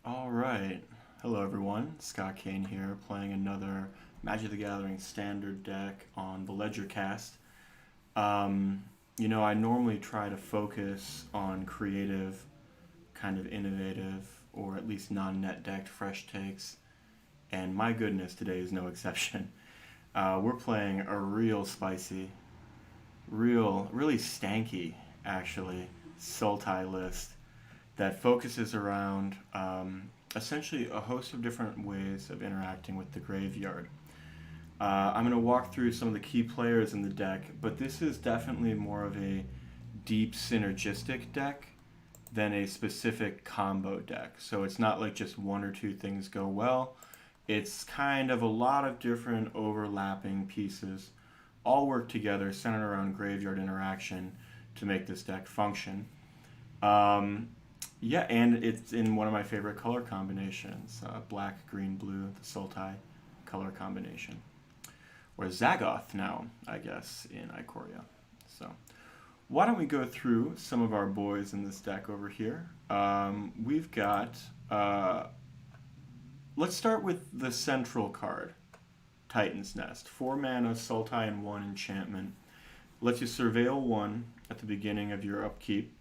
All right. Hello, everyone. Scott Kane here, playing another Magic the Gathering standard deck on the Ledger Cast. I normally try to focus on creative, kind of innovative, or at least non-net decked fresh takes, and my goodness, today is no exception. We're playing a real spicy, really stanky, actually, Sultai list that focuses around essentially a host of different ways of interacting with the graveyard. I'm going to walk through some of the key players in the deck, but this is definitely more of a deep synergistic deck than a specific combo deck. So it's not like just one or two things go well. It's kind of a lot of different overlapping pieces all work together centered around graveyard interaction to make this deck function. Yeah, and it's in one of my favorite color combinations, black, green, blue, the Sultai color combination. Or Zagoth now, I guess, in Ikoria. So why don't we go through some of our boys in this deck over here. We've got, let's start with the central card, Titan's Nest. 4 mana, Sultai, and 1 enchantment. Lets you surveil 1 at the beginning of your upkeep.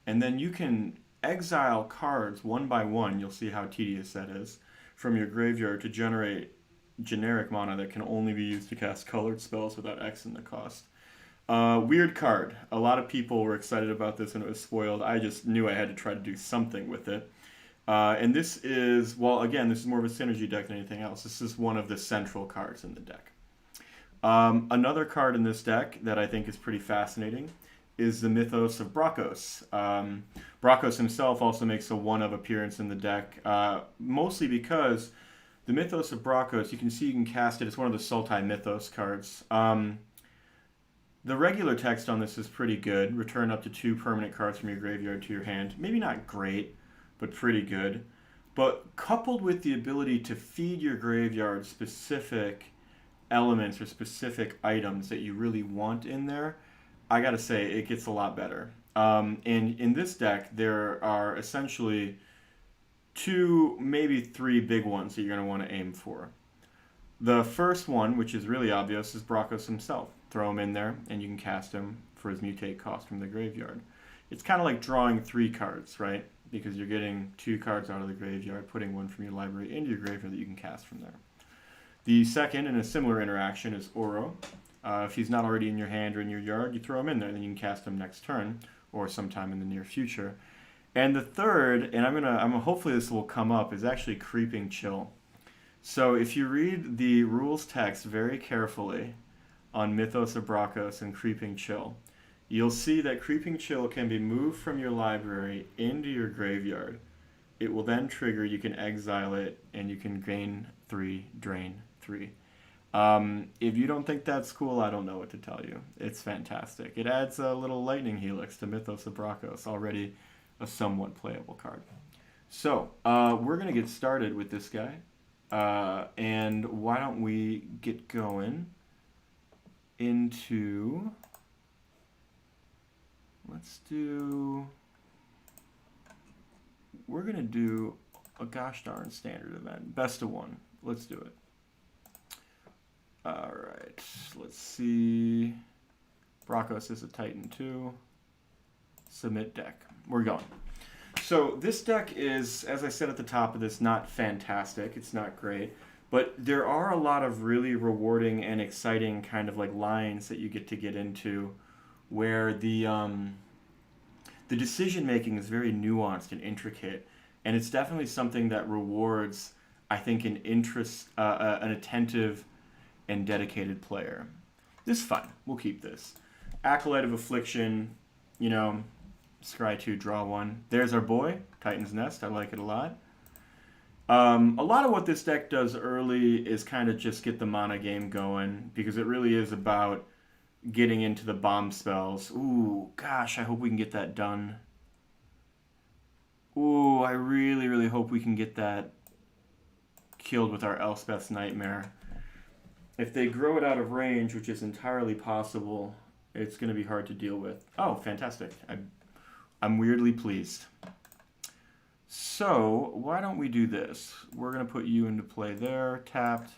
And then you can exile cards one by one, you'll see how tedious that is, from your graveyard to generate generic mana that can only be used to cast colored spells without X in the cost. Weird card. A lot of people were excited about this when it was spoiled. I just knew I had to try to do something with it. And this is, well, again, this is more of a synergy deck than anything else. This is one of the central cards in the deck. Another card in this deck that I think is pretty fascinating is the Mythos of Brokkos. Brokkos himself also makes a one-of appearance in the deck, mostly because the Mythos of Brokkos, you can see you can cast it. It's one of the Sultai Mythos cards. The regular text on this is pretty good. Return up to 2 permanent cards from your graveyard to your hand. Maybe not great, but pretty good. But coupled with the ability to feed your graveyard specific elements or specific items that you really want in there, I gotta say, it gets a lot better. And in this deck, there are essentially 2, maybe 3 big ones that you're going to want to aim for. The first one, which is really obvious, is Brokkos himself. Throw him in there, and you can cast him for his mutate cost from the graveyard. It's kind of like drawing 3 cards, right? Because you're getting 2 cards out of the graveyard, putting 1 from your library into your graveyard that you can cast from there. The second, in a similar interaction, is Oro. If he's not already in your hand or in your yard, you throw him in there, and then you can cast him next turn or sometime in the near future. And the third, and hopefully this will come up, is actually Creeping Chill. So if you read the rules text very carefully on Mythos of Brokkos and Creeping Chill, you'll see that Creeping Chill can be moved from your library into your graveyard. It will then trigger, you can exile it, and you can gain 3, drain 3. If you don't think that's cool, I don't know what to tell you. It's fantastic. It adds a little lightning helix to Mythos of Brokkos, already a somewhat playable card. So, we're going to get started with this guy. And why don't we get going into... We're going to do a gosh darn standard event. Best of 1. Let's do it. Alright, let's see. Brokkos is a Titan 2. Submit deck. We're going. So this deck is, as I said at the top of this, not fantastic. It's not great. But there are a lot of really rewarding and exciting kind of like lines that you get into where the decision making is very nuanced and intricate. And it's definitely something that rewards, I think, an attentive and dedicated player. This is fun. We'll keep this. Acolyte of Affliction, scry 2, draw 1. There's our boy, Titan's Nest. I like it a lot. A lot of what this deck does early is kind of just get the mana game going, because it really is about getting into the bomb spells. Ooh, gosh, I hope we can get that done. Ooh, I really, really hope we can get that killed with our Elspeth's Nightmare. If they grow it out of range, which is entirely possible, it's going to be hard to deal with. Oh, fantastic. I'm weirdly pleased. So why don't we do this? We're going to put you into play there. Tapped.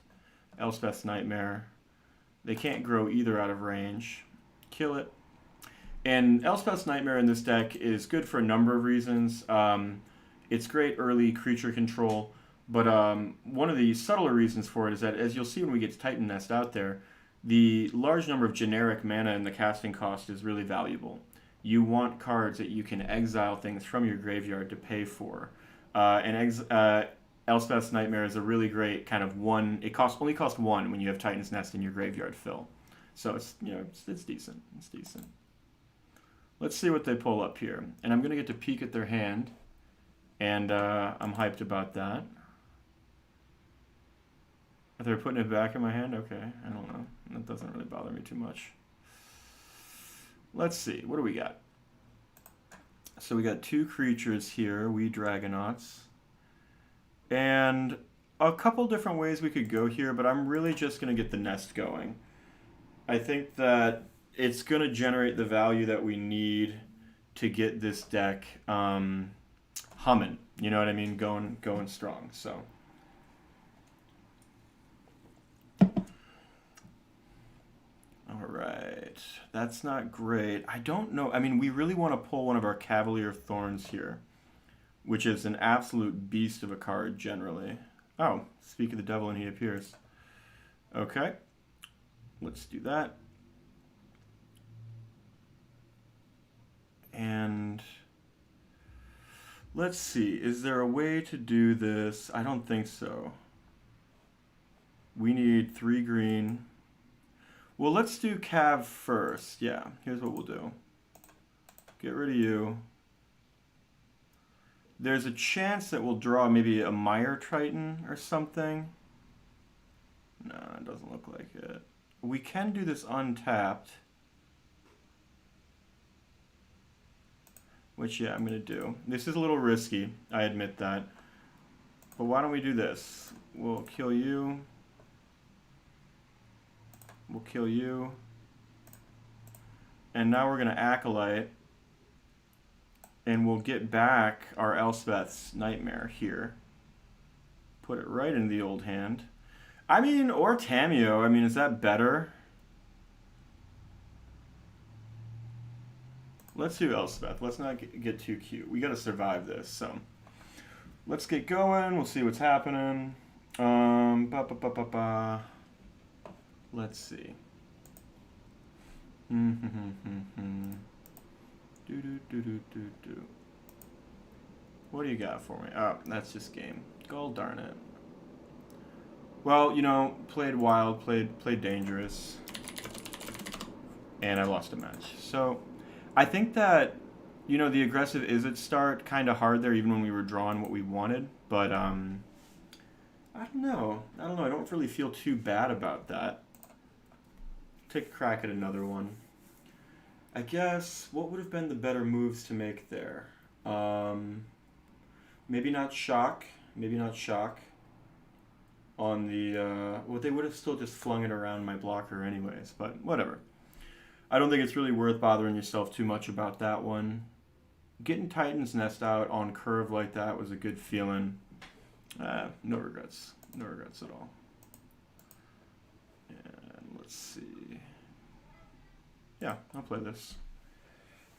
Elspeth's Nightmare. They can't grow either out of range. Kill it. And Elspeth's Nightmare in this deck is good for a number of reasons. It's great early creature control, but one of the subtler reasons for it is that, as you'll see when we get Titan Nest out there, the large number of generic mana in the casting cost is really valuable. You want cards that you can exile things from your graveyard to pay for. Elspeth's Nightmare is a really great kind of one. It only costs one when you have Titan's Nest in your graveyard fill. So it's it's decent. It's decent. Let's see what they pull up here. And I'm going to get to peek at their hand. And I'm hyped about that. They're putting it back in my hand? Okay, I don't know. That doesn't really bother me too much. Let's see. What do we got? So we got two creatures here. We Dragonauts. And a couple different ways we could go here, but I'm really just going to get the nest going. I think that it's going to generate the value that we need to get this deck humming. You know what I mean? Going strong. So all right. That's not great. I don't know. I mean, we really want to pull one of our Cavalier of Thorns here, which is an absolute beast of a card generally. Oh, speak of the devil and he appears. Okay. Let's do that. And let's see. Is there a way to do this? I don't think so. We need 3 green. Well, let's do Cav first. Yeah, here's what we'll do. Get rid of you. There's a chance that we'll draw maybe a Mire Triton or something. No, it doesn't look like it. We can do this untapped. Which, yeah, I'm going to do. This is a little risky. I admit that. But why don't we do this? We'll kill you. We'll kill you. And now we're going to Acolyte. And we'll get back our Elspeth's Nightmare here. Put it right in the old hand. I mean, or Tamiyo. I mean, is that better? Let's do Elspeth. Let's not get too cute. We got to survive this. So let's get going. We'll see what's happening. Let's see. What do you got for me? Oh, that's just game. God darn it. Well, you know, played wild, played dangerous, and I lost a match. So I think that, you know, the aggressive Izzet start kind of hard there, even when we were drawing what we wanted. But I don't know. I don't really feel too bad about that. Take a crack at another one. I guess, what would have been the better moves to make there? Maybe not shock. Maybe not shock. On the, well, they would have still just flung it around my blocker anyways, but whatever. I don't think it's really worth bothering yourself too much about that one. Getting Titan's Nest out on curve like that was a good feeling. No regrets. No regrets at all. And let's see. Yeah, I'll play this.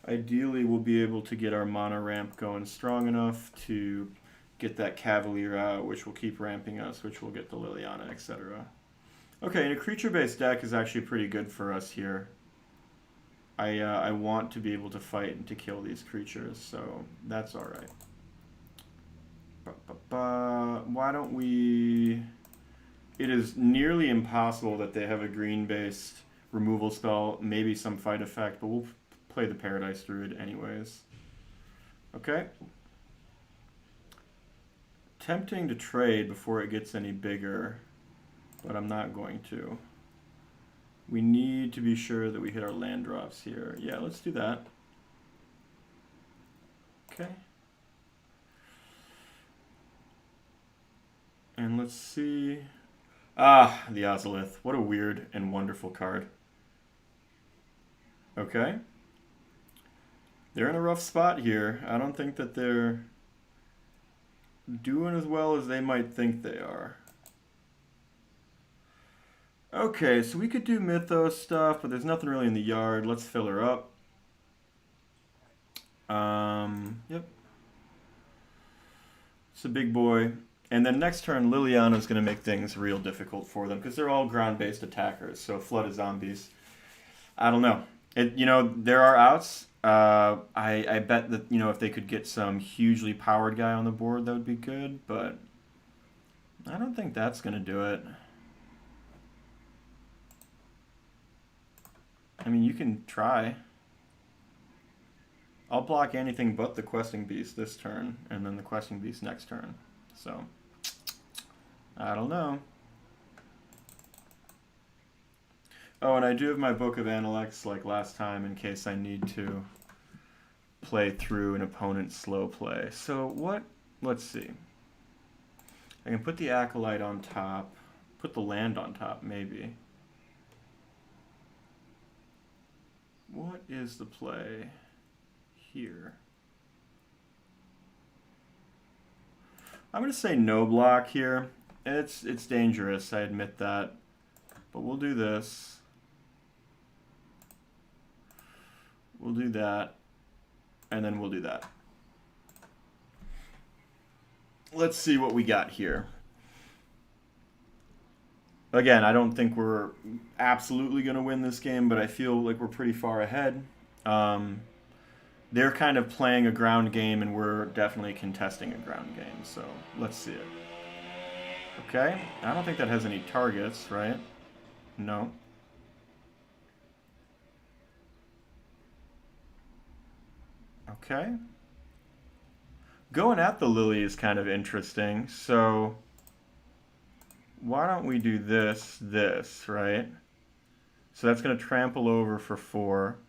Ideally, we'll be able to get our mana ramp going strong enough to get that Cavalier out, which will keep ramping us, which will get the Liliana, etc. Okay, and a creature-based deck is actually pretty good for us here. I want to be able to fight and to kill these creatures, so that's all right. Why don't we... It is nearly impossible that they have a green-based removal spell, maybe some fight effect, but we'll play the Paradise Druid anyways. Okay. Tempting to trade before it gets any bigger, but I'm not going to. We need to be sure that we hit our land drops here. Yeah, let's do that. Okay. And let's see. Ah, the Ozolith. What a weird and wonderful card. Okay. They're in a rough spot here. I don't think that they're doing as well as they might think they are. Okay, so we could do Mythos stuff, but there's nothing really in the yard. Let's fill her up. Yep. It's a big boy. And then next turn, Liliana's going to make things real difficult for them because they're all ground-based attackers. So flood of zombies. I don't know. There are outs. I bet that, if they could get some hugely powered guy on the board, that would be good. But I don't think that's going to do it. I mean, you can try. I'll block anything but the Questing Beast this turn, and then the Questing Beast next turn. So, I don't know. Oh, and I do have my Book of Analects like last time in case I need to play through an opponent's slow play. So what? Let's see. I can put the Acolyte on top, put the land on top, maybe. What is the play here? I'm going to say no block here. It's dangerous, I admit that. But we'll do this. We'll do that. And then we'll do that. Let's see what we got here. Again, I don't think we're absolutely going to win this game, but I feel like we're pretty far ahead. They're kind of playing a ground game, and we're definitely contesting a ground game. So let's see it. Okay. I don't think that has any targets, right? No. Okay. Going at the Lily is kind of interesting. So why don't we do this, right? So that's going to trample over for 4.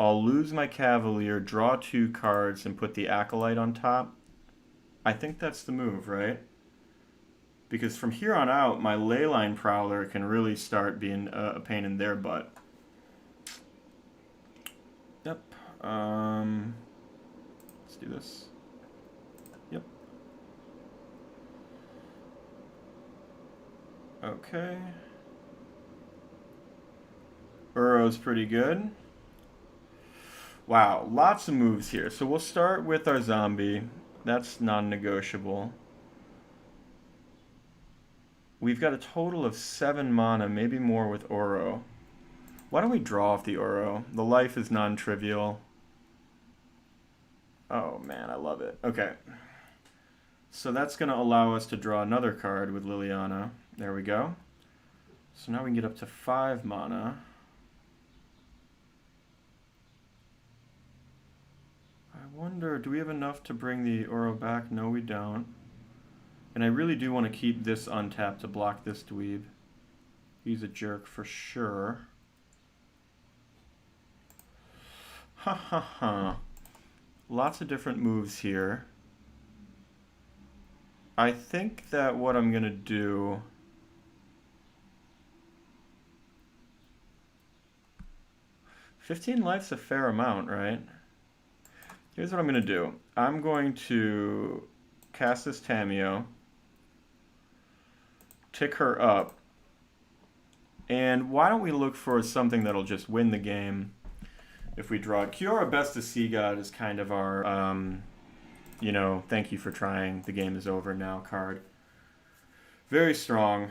I'll lose my Cavalier, draw 2 cards, and put the Acolyte on top. I think that's the move, right? Because from here on out, my Leyline Prowler can really start being a pain in their butt. Yep. Let's do this. Yep. Okay. Uro's pretty good. Wow, lots of moves here. So we'll start with our zombie. That's non-negotiable. We've got a total of 7 mana, maybe more with Uro. Why don't we draw off the Uro? The life is non-trivial. Oh man, I love it. Okay. So that's going to allow us to draw another card with Liliana. There we go. So now we can get up to 5 mana. I wonder, do we have enough to bring the Uro back? No, we don't. And I really do want to keep this untapped to block this dweeb. He's a jerk for sure. Ha ha ha. Lots of different moves here. I think that what I'm going to do... $15 life's a fair amount, right? Here's what I'm going to do. I'm going to cast this Tamiyo, tick her up, and why don't we look for something that'll just win the game if we draw it. Kiora Best of Sea God is kind of our, thank you for trying, the game is over now card. Very strong.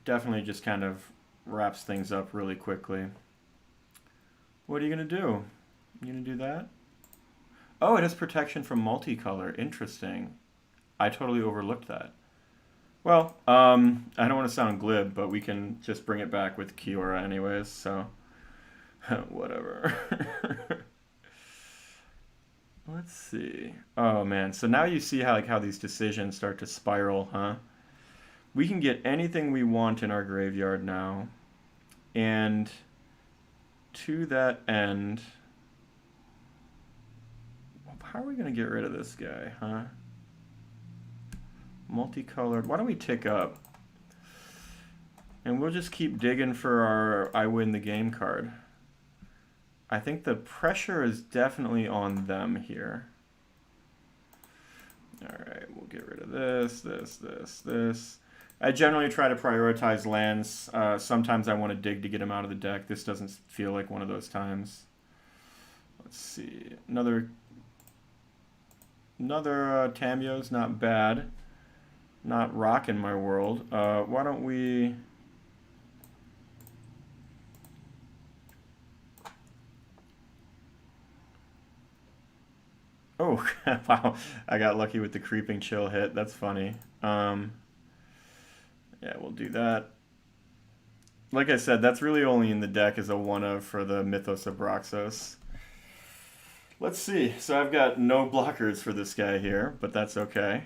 Definitely just kind of wraps things up really quickly. What are you going to do? You going to do that? Oh, it has protection from multicolor. Interesting. I totally overlooked that. Well, I don't want to sound glib, but we can just bring it back with Kiora anyways, so whatever. Let's see. Oh man, so now you see how these decisions start to spiral, huh? We can get anything we want in our graveyard now. And to that end, how are we going to get rid of this guy, huh? Multicolored. Why don't we tick up? And we'll just keep digging for our I win the game card. I think the pressure is definitely on them here. Alright, we'll get rid of this. I generally try to prioritize lands. Sometimes I want to dig to get them out of the deck. This doesn't feel like one of those times. Let's see. Another Tamiyo's not bad. Not rocking my world. Why don't we... Oh, wow. I got lucky with the Creeping Chill hit. That's funny. Yeah, we'll do that. Like I said, that's really only in the deck as a one-of for the Mythos of Brokkos. Let's see. So I've got no blockers for this guy here, but that's okay.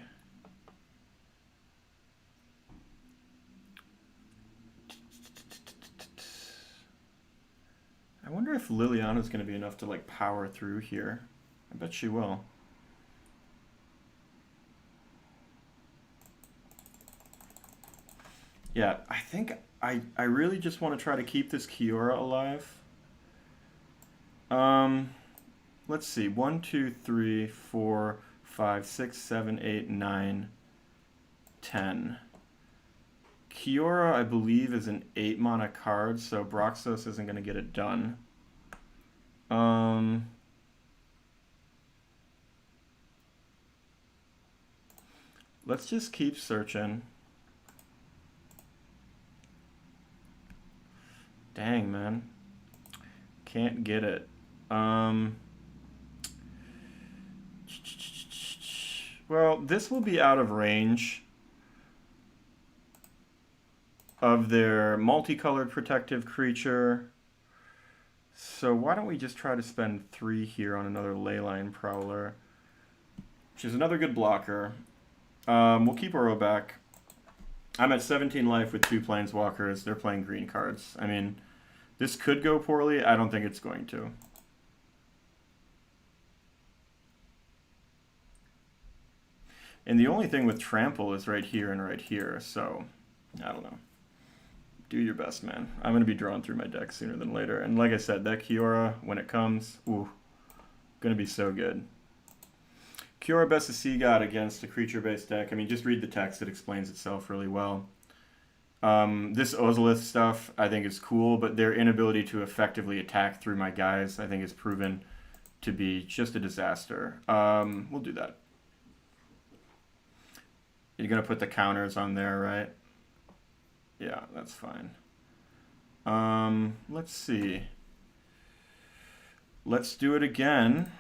I wonder if Liliana's going to be enough to like power through here. I bet she will. Yeah, I think I really just want to try to keep this Kiora alive. Let's see. 1, 2, 3, 4, 5, 6, 7, 8, 9, 10. Kiora, I believe, is an 8 mana card, so Brokkos isn't going to get it done. Let's just keep searching. Dang, man. Can't get it. Well, this will be out of range of their multicolored protective creature. So why don't we just try to spend 3 here on another Leyline Prowler, which is another good blocker. We'll keep Oro back. I'm at 17 life with 2 Planeswalkers. They're playing green cards. I mean, this could go poorly. I don't think it's going to. And the only thing with Trample is right here and right here, so I don't know. Do your best, man. I'm going to be drawn through my deck sooner than later. And like I said, that Kiora, when it comes, ooh, going to be so good. Kiora Best of Sea God against a creature-based deck. I mean, just read the text. It explains itself really well. This Ozolith stuff, I think, is cool, but their inability to effectively attack through my guys, I think, is proven to be just a disaster. We'll do that. You're going to put the counters on there, right? Yeah, that's fine. Let's see. Let's do it again.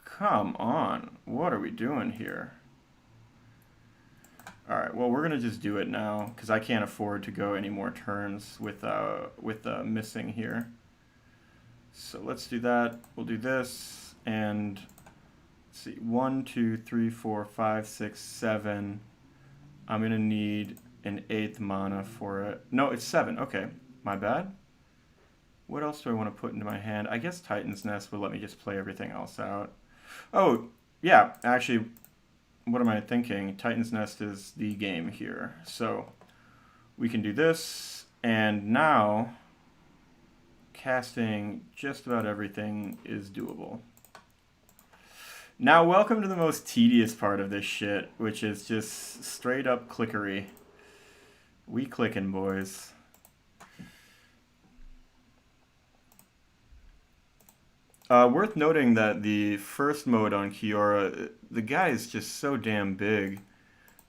Come on. What are we doing here? Alright, well, we're going to just do it now, because I can't afford to go any more turns with missing here. So let's do that. We'll do this. And let's see, 1, 2, 3, 4, 5, 6, 7. I'm going to need an 8th mana for it. No, it's 7. Okay, my bad. What else do I want to put into my hand? I guess Titan's Nest will let me just play everything else out. Oh, yeah, actually, what am I thinking? Titan's Nest is the game here. So we can do this, and now casting just about everything is doable. Now, welcome to the most tedious part of this shit, which is just straight up clickery. We clicking, boys. Worth noting that the first mode on Kiora, the guy is just so damn big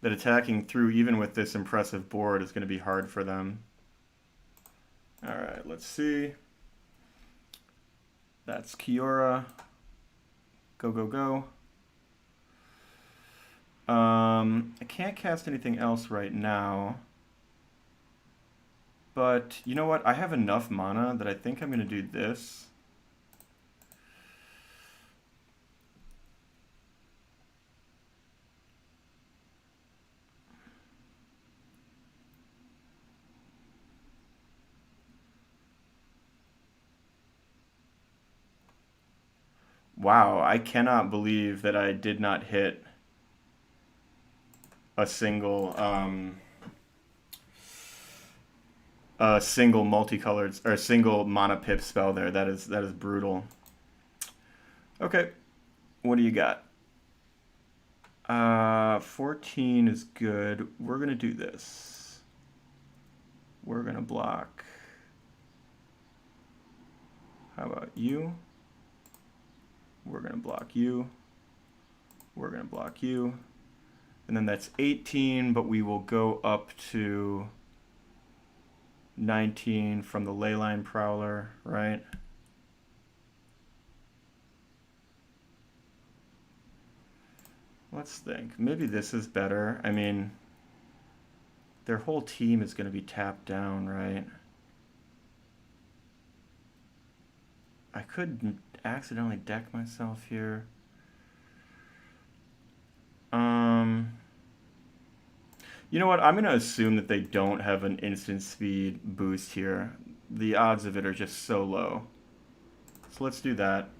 that attacking through, even with this impressive board, is going to be hard for them. Alright, let's see. That's Kiora. Go, go, go. I can't cast anything else right now. But, you know what? I have enough mana that I think I'm going to do this. Wow, I cannot believe that I did not hit a single multicolored or single mana pip spell there. That is brutal. Okay, what do you got? 14 is good. We're gonna do this. We're gonna block. How about you? We're gonna block you. We're gonna block you. And then that's 18, but we will go up to 19 from the Leyline Prowler, right? Let's think. Maybe this is better. I mean, their whole team is going to be tapped down, right? I could accidentally deck myself here. You know what? I'm going to assume that they don't have an instant speed boost here. The odds of it are just so low. So let's do that.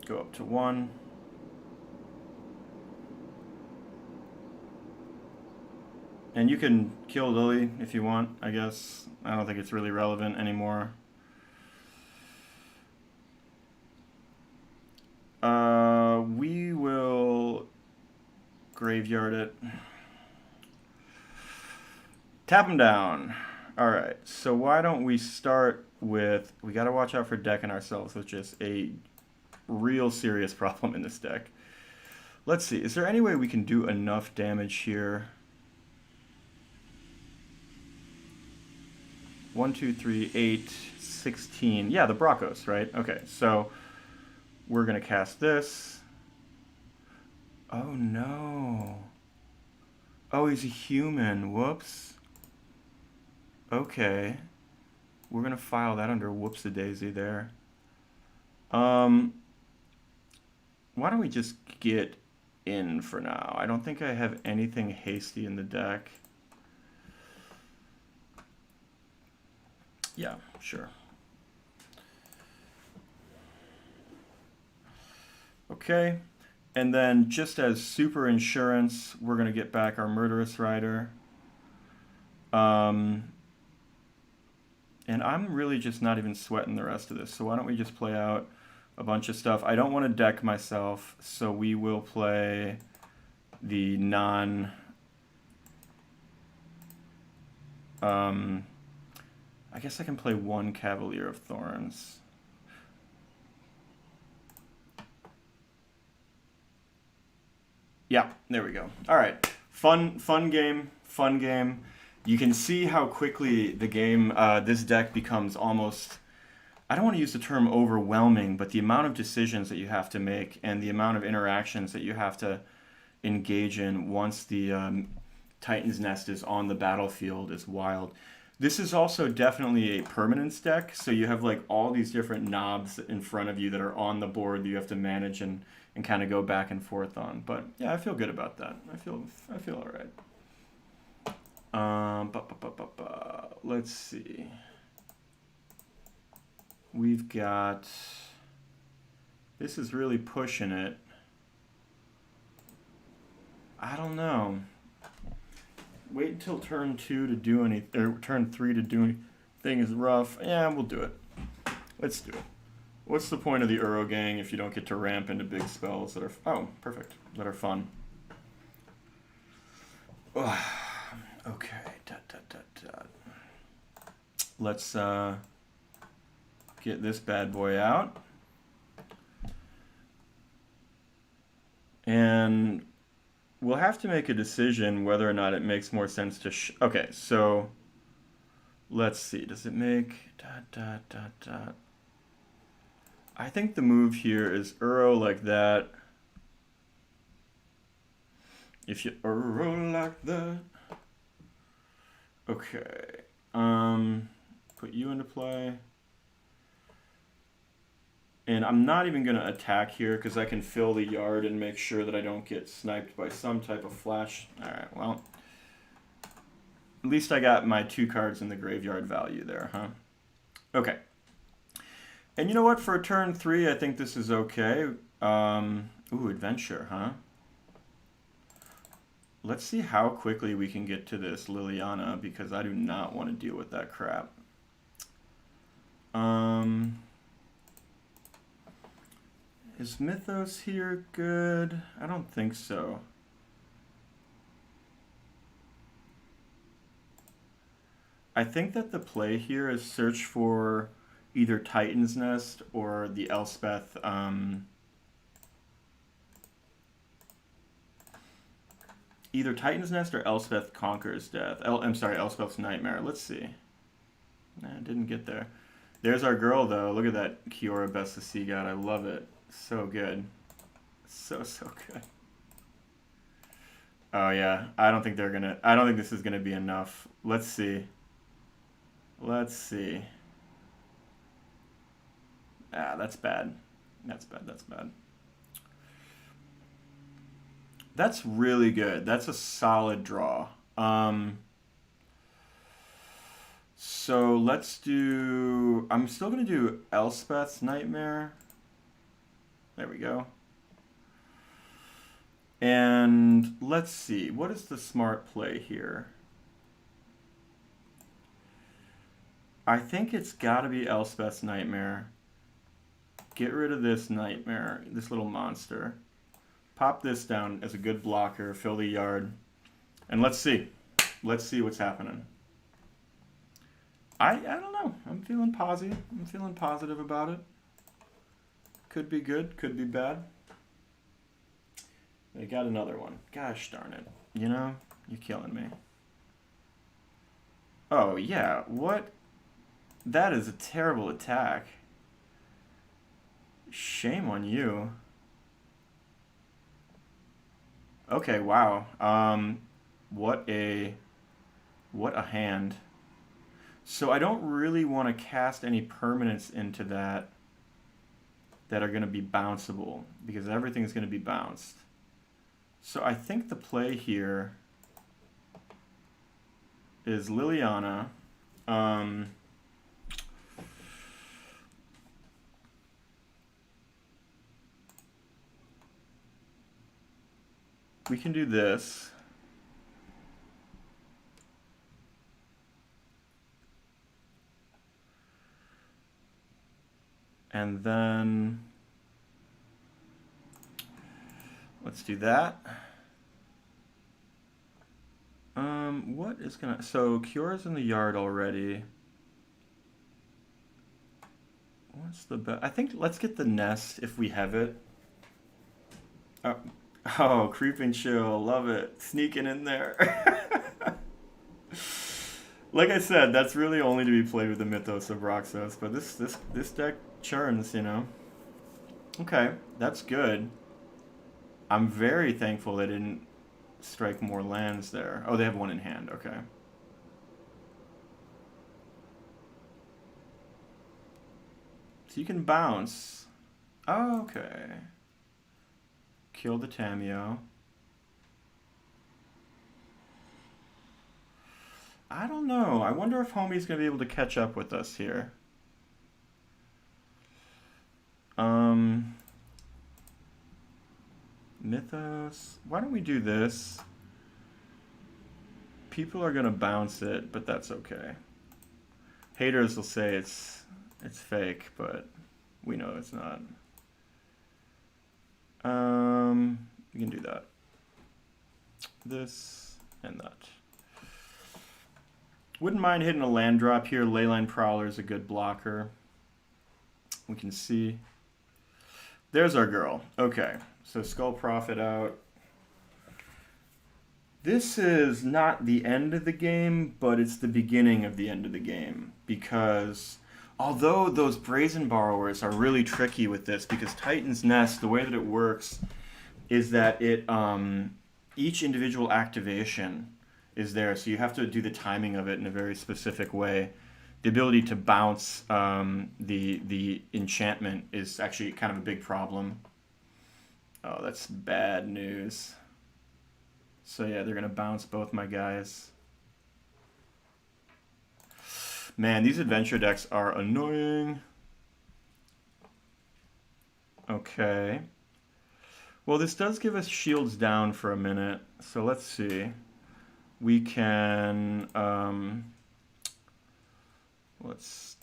Go up to 1. And you can kill Lily if you want, I guess. I don't think it's really relevant anymore. We will graveyard it. Tap him down. Alright, so why don't we start with... We gotta watch out for decking ourselves with just a real serious problem in this deck. Let's see, is there any way we can do enough damage here? 1, 2, 3, 8, 16. Yeah, the Brokkos, right? Okay, so we're gonna cast this. Oh no. Oh, he's a human. Whoops. Okay. We're gonna file that under whoops-a-daisy there. Why don't we just get in for now? I don't think I have anything hasty in the deck. Yeah, sure. Okay, and then just as super insurance, we're going to get back our Murderous Rider. And I'm really just not even sweating the rest of this, so why don't we just play out a bunch of stuff. I don't want to deck myself, so we will play the non... I guess I can play 1 Cavalier of Thorns. Yeah, there we go. All right, fun game. You can see how quickly the game, this deck becomes almost, I don't want to use the term overwhelming, but the amount of decisions that you have to make and the amount of interactions that you have to engage in once the Titan's Nest is on the battlefield is wild. This is also definitely a permanence deck, so you have like all these different knobs in front of you that are on the board that you have to manage and kind of go back and forth on. But yeah, I feel good about that. I feel all right. Let's see. We've got... This is really pushing it. I don't know. Wait until turn 2 to do anything, or turn 3 to do anything is rough. Yeah, we'll do it. Let's do it. What's the point of the Uro Gang if you don't get to ramp into big spells that are... Oh, perfect. That are fun. Okay. Let's get this bad boy out. And we'll have to make a decision whether or not it makes more sense to... Okay, so let's see. Does it make... I think the move here is Uro like that. If you Uro like that. Okay. Put you into play. And I'm not even going to attack here because I can fill the yard and make sure that I don't get sniped by some type of flash. Alright, well. At least I got my 2 cards in the graveyard value there, huh? Okay. And you know what? For a turn 3, I think this is okay. Ooh, adventure, huh? Let's see how quickly we can get to this Liliana, because I do not want to deal with that crap. Is Mythos here good? I don't think so. I think that the play here is search for either Titan's Nest or the Elspeth. Either Titan's Nest or Elspeth Conquers Death. I'm sorry, Elspeth's Nightmare. Let's see. Nah, didn't get there. There's our girl, though. Look at that Kiora Best of Sea God. I love it. So good. So good. Oh, yeah. I don't think this is gonna be enough. Let's see. Let's see. Ah, that's bad. That's bad. That's bad. That's really good. That's a solid draw. So let's do... I'm still going to do Elspeth's Nightmare. There we go. And let's see. What is the smart play here? I think it's got to be Elspeth's Nightmare. Get rid of this Nightmare, this little monster. Pop this down as a good blocker, fill the yard, and let's see. Let's see what's happening. I don't know. I'm feeling positive. I'm feeling positive about it. Could be good, could be bad. They got another one. Gosh darn it. You know, you're killing me. Oh, yeah. What? That is a terrible attack. Shame on you. Okay, wow. What a hand. So I don't really want to cast any permanents into that are going to be bounceable, because everything's going to be bounced. So I think the play here is Liliana. We can do this. And then let's do that. What is gonna... So Cura's in the yard already. What's the best? I think let's get the nest if we have it. Oh, Creeping Chill, love it. Sneaking in there. Like I said, that's really only to be played with the Mythos of Brokkos, but this deck churns, you know. Okay, that's good. I'm very thankful they didn't strike more lands there. Oh, they have one in hand, okay. So you can bounce. Oh, okay. Kill the Tamiyo. I don't know. I wonder if Homie's going to be able to catch up with us here. Mythos. Why don't we do this? People are going to bounce it, but that's okay. Haters will say it's fake, but we know it's not. We can do that. This and that. Wouldn't mind hitting a land drop here. Leyline Prowler is a good blocker. We can see. There's our girl. Okay, so Skull Prophet out. This is not the end of the game, but it's the beginning of the end of the game. Because although those Brazen Borrowers are really tricky with this, because Titan's Nest, the way that it works is that it each individual activation is there, so you have to do the timing of it in a very specific way. The ability to bounce the enchantment is actually kind of a big problem. Oh, that's bad news. So yeah, they're gonna bounce both my guys. Man, these adventure decks are annoying. Okay. Well, this does give us shields down for a minute, so let's see. We can, let's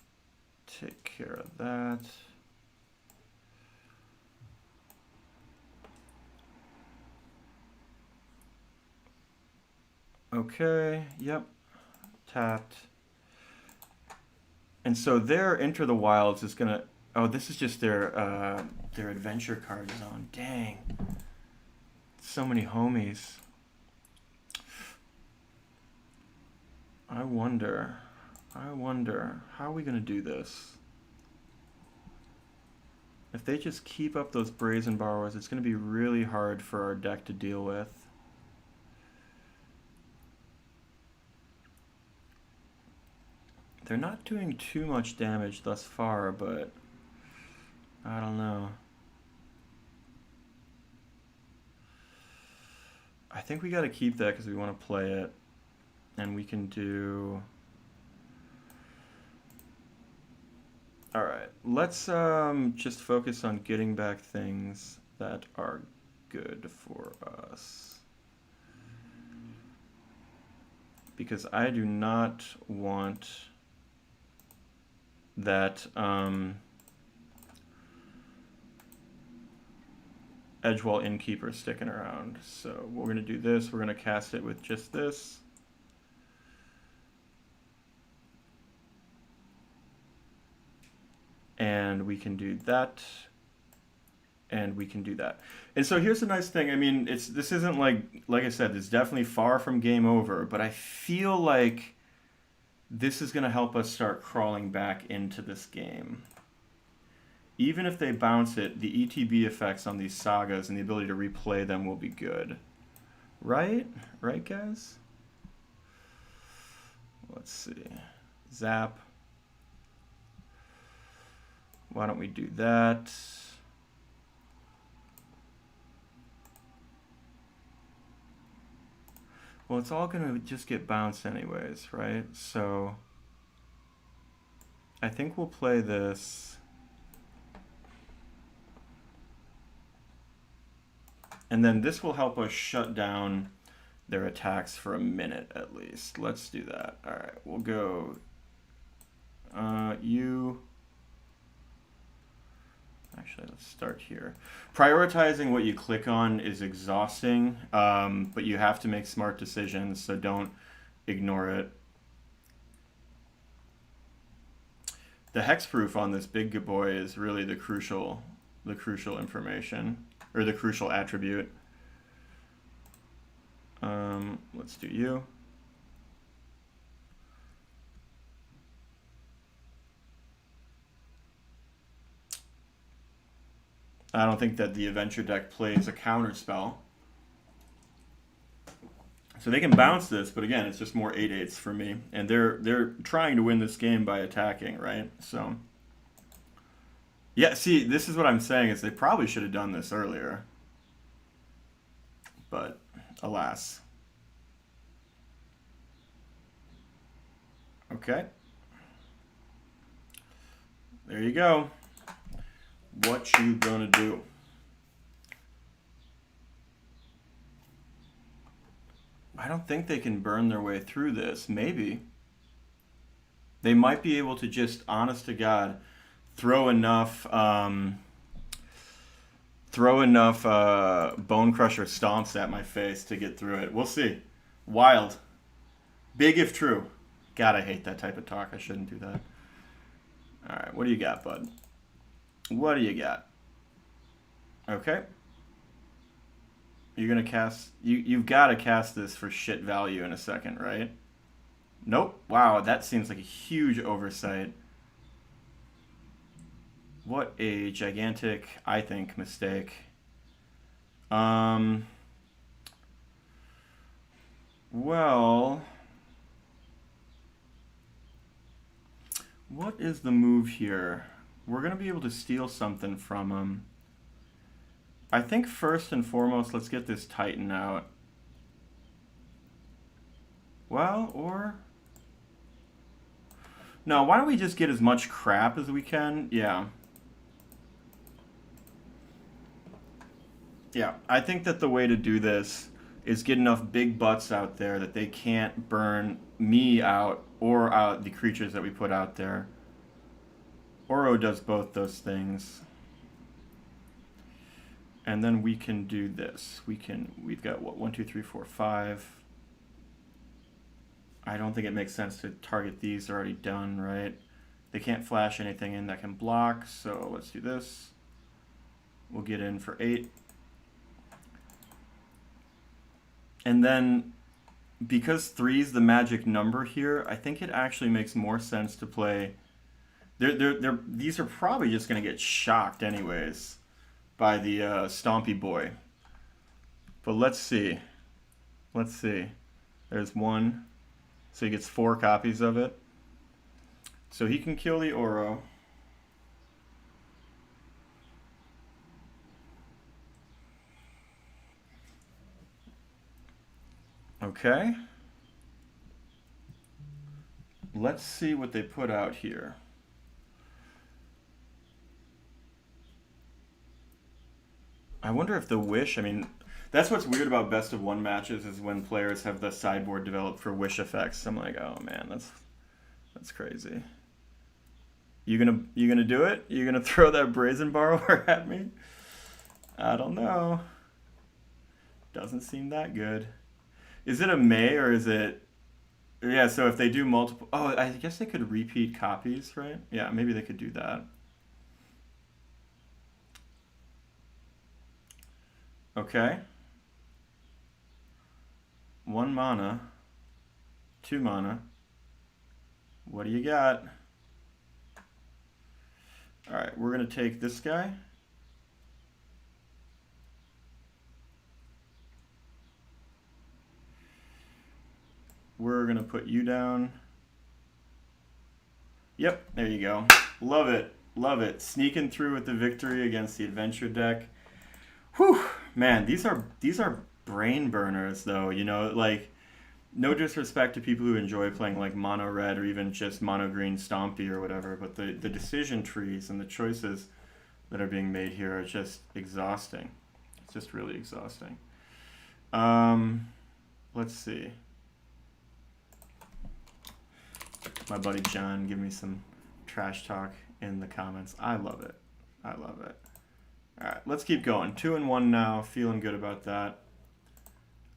take care of that. Okay, yep, tapped. And so their Enter the Wilds is gonna, oh, this is just their adventure card zone. Dang. So many homies. I wonder, how are we gonna do this? If they just keep up those Brazen Borrowers, it's gonna be really hard for our deck to deal with. They're not doing too much damage thus far, but I don't know. I think we got to keep that because we want to play it. And we can do... Alright, let's just focus on getting back things that are good for us. Because I do not want that Edgewall Innkeeper sticking around. So we're going to do this. We're going to cast it with just this. And we can do that. And we can do that. And so here's the nice thing. I mean, this isn't like I said, it's definitely far from game over, but I feel like this is going to help us start crawling back into this game. Even if they bounce it, the ETB effects on these sagas and the ability to replay them will be good. Right? Right, guys? Let's see. Zap. Why don't we do that? Well, it's all going to just get bounced anyways, right? So I think we'll play this. And then this will help us shut down their attacks for a minute at least. Let's do that. All right, we'll go you. Actually, let's start here. Prioritizing what you click on is exhausting, but you have to make smart decisions, so don't ignore it. The hexproof on this big boy is really the crucial information, or the crucial attribute. Let's do you. I don't think that the adventure deck plays a counter spell. So they can bounce this, but again, it's just more 8/8s for me. And they're trying to win this game by attacking, right? So yeah, see, this is what I'm saying is they probably should have done this earlier. But alas. Okay. There you go. What you gonna do? I don't think they can burn their way through this. Maybe. They might be able to just, honest to God, throw enough Bone Crusher stomps at my face to get through it. We'll see. Wild. Big if true. God, I hate that type of talk. I shouldn't do that. All right, what do you got, bud? What do you got? Okay. You're going to cast... You've got to cast this for shit value in a second, right? Nope. Wow, that seems like a huge oversight. What a gigantic, I think, mistake. Well... What is the move here? We're going to be able to steal something from them. I think first and foremost, let's get this Titan out. Well, or... No, why don't we just get as much crap as we can? Yeah. Yeah, I think that the way to do this is get enough big butts out there that they can't burn me out or out the creatures that we put out there. Oro does both those things. And then we can do this. We've got what, 1, 2, 3, 4, 5. I don't think it makes sense to target these. They're already done, right? They can't flash anything in that can block, so let's do this. We'll get in for 8. And then, because 3 is the magic number here, I think it actually makes more sense to play... These are probably just going to get shocked anyways by the Stompy Boy. But let's see. Let's see. There's 1. So he gets 4 copies of it. So he can kill the Oro. Okay. Let's see what they put out here. I wonder if the Wish, I mean, that's what's weird about best of 1 matches is when players have the sideboard developed for Wish effects. I'm like, oh man, that's crazy. You gonna do it? You gonna throw that Brazen Borrower at me? I don't know. Doesn't seem that good. Is it a May or is it... Yeah, so if they do multiple... Oh, I guess they could repeat copies, right? Yeah, maybe they could do that. Okay. 1 mana. 2 mana. What do you got? Alright, we're going to take this guy. We're going to put you down. Yep, there you go. Love it. Love it. Sneaking through with the victory against the adventure deck. Whew, man, these are brain burners though, you know, like no disrespect to people who enjoy playing like mono red or even just mono green Stompy or whatever, but the decision trees and the choices that are being made here are just exhausting. It's just really exhausting. Let's see. My buddy John give me some trash talk in the comments. I love it. I love it. All right, let's keep going. 2-1 now. Feeling good about that.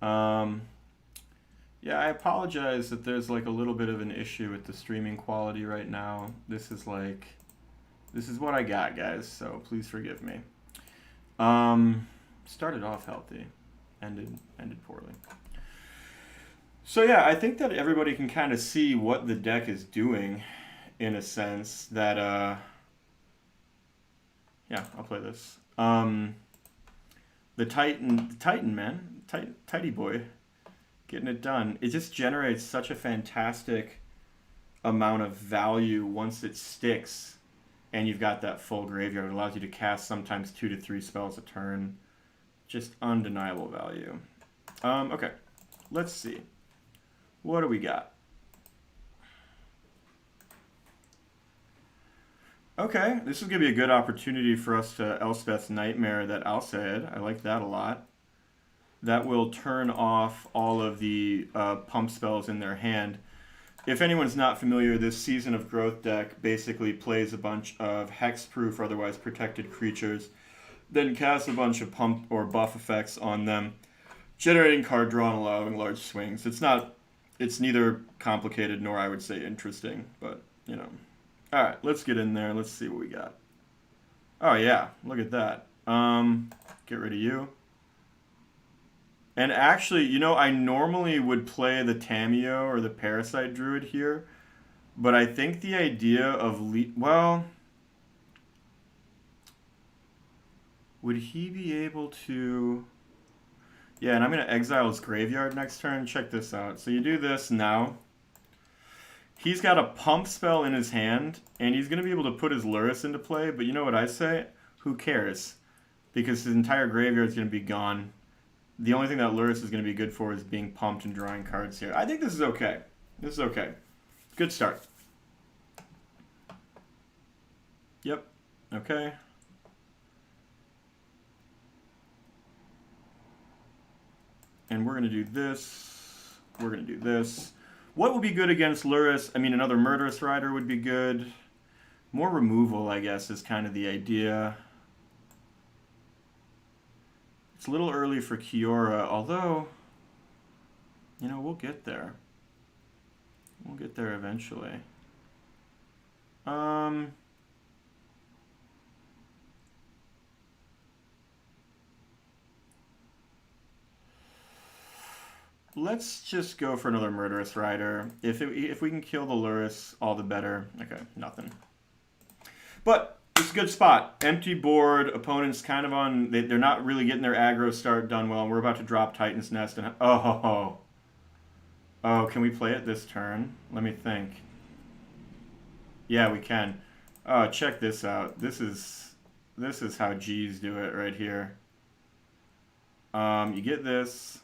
Yeah, I apologize that there's like a little bit of an issue with the streaming quality right now. This is what I got, guys. So please forgive me. Started off healthy, ended poorly. So yeah, I think that everybody can kind of see what the deck is doing, in a sense that yeah, I'll play this. The Titan man, Tidy boy, getting it done. It just generates such a fantastic amount of value once it sticks, and you've got that full graveyard. It allows you to cast sometimes 2 to 3 spells a turn. Just undeniable value. Okay, let's see. What do we got? Okay, this is going to be a good opportunity for us to Elspeth's Nightmare that Alced. I like that a lot. That will turn off all of the pump spells in their hand. If anyone's not familiar, this Season of Growth deck basically plays a bunch of hexproof or otherwise protected creatures, then casts a bunch of pump or buff effects on them, generating card draw and allowing large swings. It's neither complicated nor, I would say, interesting, but, you know. All right, let's get in there. Let's see what we got. Oh, yeah, look at that. Get rid of you. And actually, you know, I normally would play the Tamiyo or the Parasite Druid here, but I think the idea of... well... Would he be able to... Yeah, and I'm going to exile his graveyard next turn. Check this out. So you do this now. He's got a pump spell in his hand, and he's going to be able to put his Lurrus into play, but you know what I say? Who cares? Because his entire graveyard is going to be gone. The only thing that Lurrus is going to be good for is being pumped and drawing cards here. I think this is okay. This is okay. Good start. Yep. Okay. And we're going to do this. We're going to do this. What would be good against Lurrus? I mean, another Murderous Rider would be good. More removal, I guess, is kind of the idea. It's a little early for Kiora, although, you know, we'll get there. We'll get there eventually. Let's just go for another Murderous Rider. If we can kill the Lurrus, all the better. Okay, nothing. But it's a good spot. Empty board. Opponents kind of on... They're not really getting their aggro start done well. And we're about to drop Titan's Nest. And oh, can we play it this turn? Let me think. Yeah, we can. Oh, check this out. This is how G's do it right here. You get this.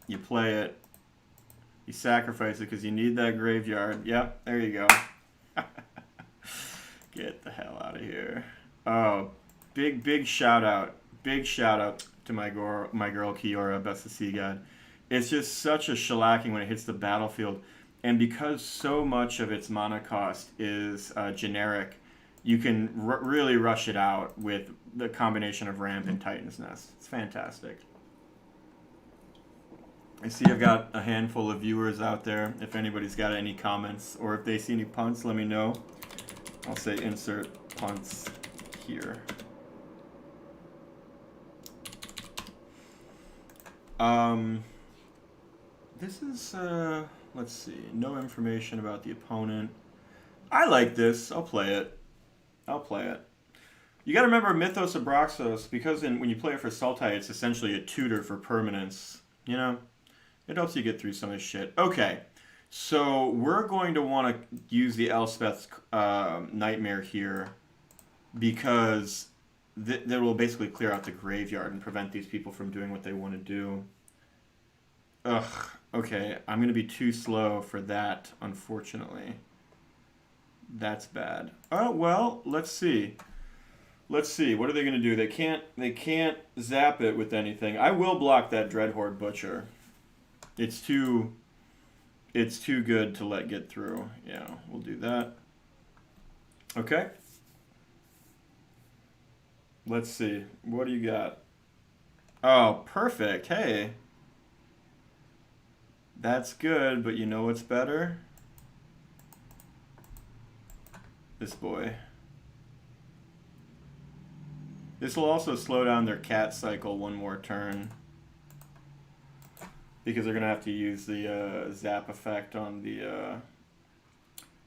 You play it. You sacrifice it because you need that graveyard. Yep, there you go. Get the hell out of here. Oh, big shout out. Big shout out to my girl Kiora, Best of Sea God. It's just such a shellacking when it hits the battlefield. And because so much of its mana cost is generic, you can really rush it out with the combination of Ramp and Titan's Nest. It's fantastic. I see I've got a handful of viewers out there. If anybody's got any comments or if they see any punts, let me know. I'll say insert punts here. This is, let's see, no information about the opponent. I like this. I'll play it. I'll play it. You got to remember Mythos of Brokkos, because when you play it for Sultai, it's essentially a tutor for permanence. You know? It helps you get through some of this shit. Okay. So we're going to want to use the Elspeth Nightmare here because that will basically clear out the graveyard and prevent these people from doing what they want to do. Ugh. Okay, I'm going to be too slow for that, unfortunately. That's bad. Oh, well, let's see. Let's see. What are they going to do? They can't zap it with anything. I will block that Dreadhorde Butcher. It's too good to let get through. Yeah, we'll do that. Okay. Let's see. What do you got? Oh, perfect. Hey. That's good, but you know what's better? This boy. This will also slow down their cat cycle one more turn. Because they're going to have to use the zap effect on the...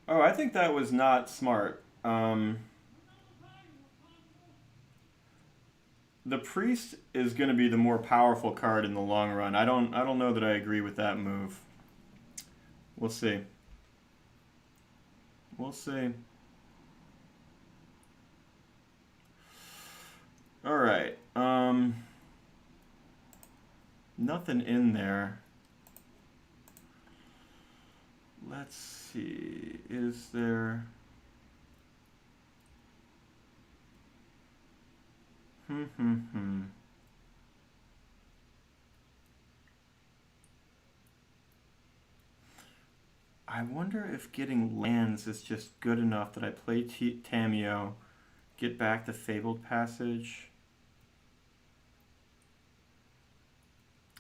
Oh, I think that was not smart. The priest is going to be the more powerful card in the long run. I don't know that I agree with that move. We'll see. We'll see. All right. Nothing in there. Let's see. Is there... I wonder if getting lands is just good enough that I play Tamiyo, get back the Fabled Passage.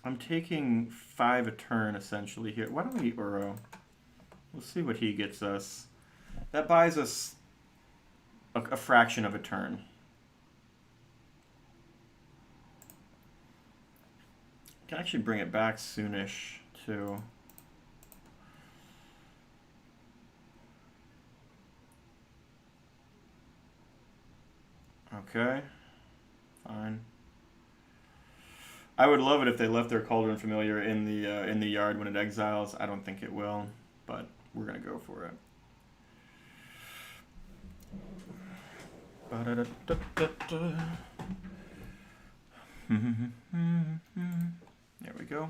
I'm taking 5 a turn essentially here. Why don't we Uro? We'll see what he gets us. That buys us a fraction of a turn. Can actually bring it back soonish too. Okay, fine. I would love it if they left their Cauldron Familiar in the yard when it exiles. I don't think it will, but we're gonna go for it. There we go.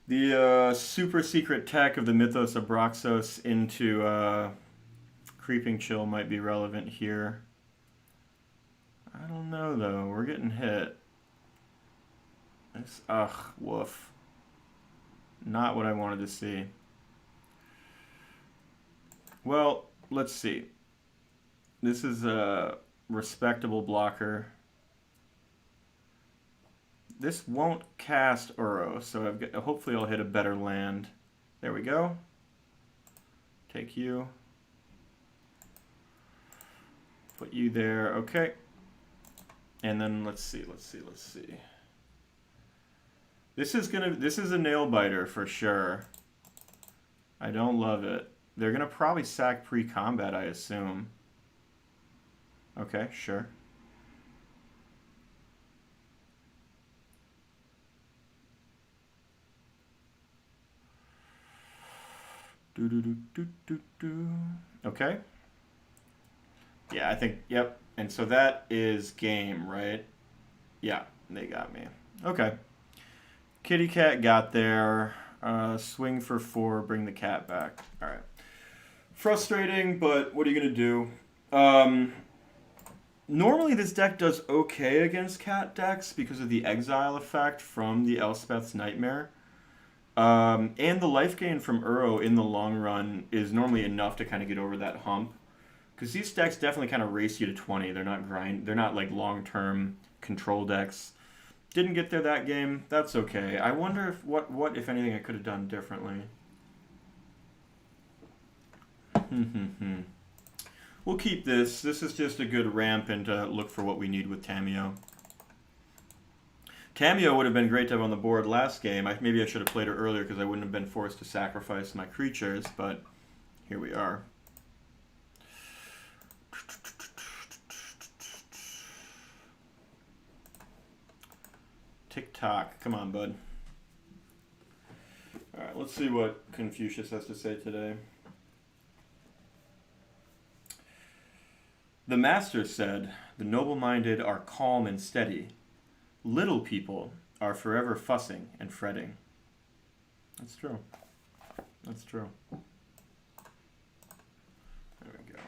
The super secret tech of the Mythos of Brokkos into Creeping Chill might be relevant here. I don't know though. We're getting hit. This, ugh, woof. Not what I wanted to see. Well, let's see. This is a respectable blocker. This won't cast Uro, so hopefully I'll hit a better land. There we go. Take you. Put you there. Okay. And then let's see. This is a nail biter for sure. I don't love it. They're gonna probably sack pre-combat, I assume. Okay, sure. Okay. Yeah, I think, yep. And so that is game, right? Yeah, they got me. Okay. Kitty cat got there. Swing for 4, bring the cat back. All right. Frustrating, but what are you going to do? Normally this deck does okay against cat decks because of the exile effect from the Elspeth's Nightmare. And the life gain from Uro in the long run is normally enough to kind of get over that hump. Because these decks definitely kind of race you to 20. They're not like long-term control decks. Didn't get there that game. That's okay. I wonder if what if anything I could have done differently. We'll keep this. This is just a good ramp and to look for what we need with Tamiyo. Tamiyo would have been great to have on the board last game. Maybe I should have played her earlier because I wouldn't have been forced to sacrifice my creatures, but here we are. Tick-tock. Come on, bud. All right, let's see what Confucius has to say today. The master said, "The noble-minded are calm and steady. Little people are forever fussing and fretting." That's true. That's true. There we go.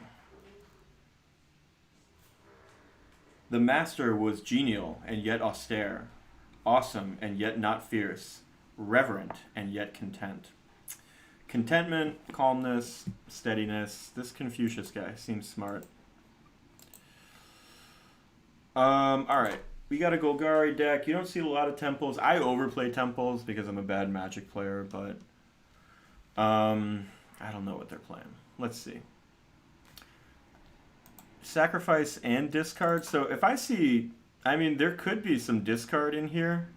The master was genial and yet austere, awesome and yet not fierce, reverent and yet content. Contentment, calmness, steadiness. This Confucius guy seems smart. Alright. We got a Golgari deck. You don't see a lot of temples. I overplay temples because I'm a bad Magic player, but I don't know what they're playing. Let's see. Sacrifice and discard. So if I see, I mean, there could be some discard in here.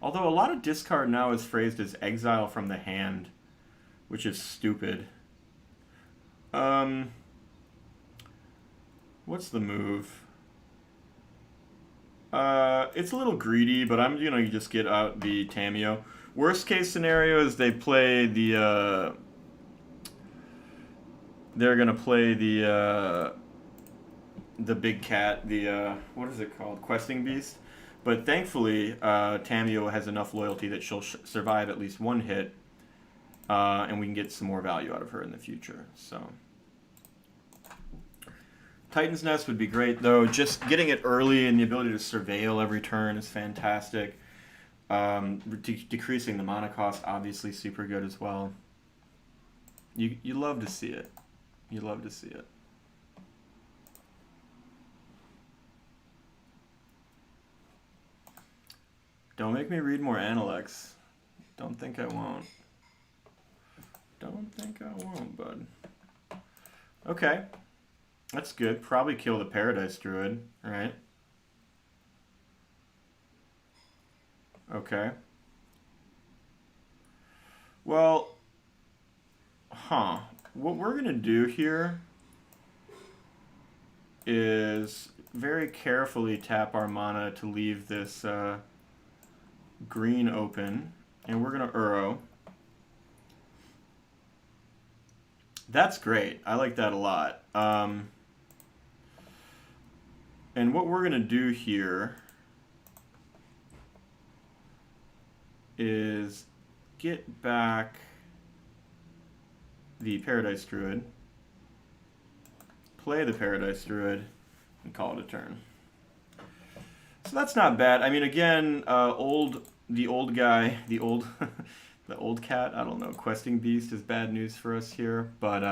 Although a lot of discard now is phrased as exile from the hand, which is stupid. What's the move? It's a little greedy, but I'm gonna just get out the Tamiyo. Worst case scenario is they play the, they're gonna play the big cat, the, what is it called? Questing Beast. But thankfully, Tamiyo has enough loyalty that she'll survive at least one hit, and we can get some more value out of her in the future, so. Titan's Nest would be great, though. Just getting it early and the ability to surveil every turn is fantastic. Decreasing the mana cost, obviously super good as well. You love to see it. You love to see it. Don't make me read more Analects. Don't think I won't. Don't think I won't, bud. Okay. That's good. Probably kill the Paradise Druid, right? Okay. Well, what we're going to do here is very carefully tap our mana to leave this green open, and we're going to Uro. That's great. I like that a lot. And what we're going to do here is get back the Paradise Druid, play the Paradise Druid, and call it a turn. So that's not bad. I mean, again, the old The old cat, I don't know. Questing Beast is bad news for us here, but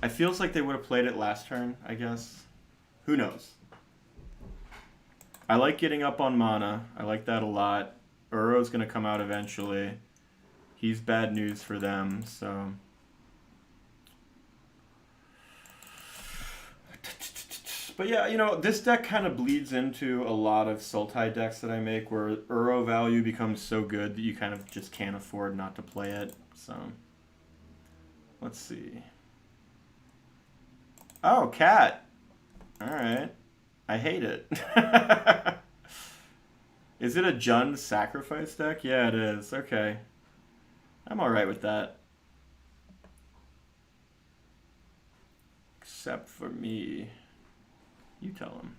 it feels like they would have played it last turn, I guess. Who knows? I like getting up on mana. I like that a lot. Uro's going to come out eventually. He's bad news for them, so... But yeah, you know, this deck kind of bleeds into a lot of Sultai decks that I make where Uro value becomes so good that you kind of just can't afford not to play it. So, let's see. Oh, cat. Alright. I hate it. Is it a Jund sacrifice deck? Yeah, it is. Okay. I'm alright with that. Except for me. You tell him.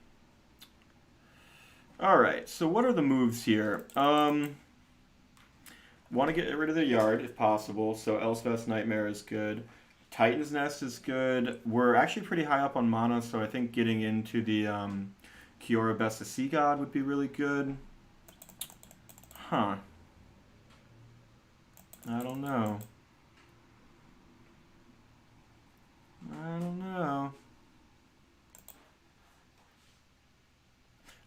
Alright, so what are the moves here? Want to get rid of the Yard if possible, so Elspeth's Nightmare is good. Titan's Nest is good. We're actually pretty high up on mana, so I think getting into the Kiora Best of Sea God would be really good. Huh. I don't know. I don't know.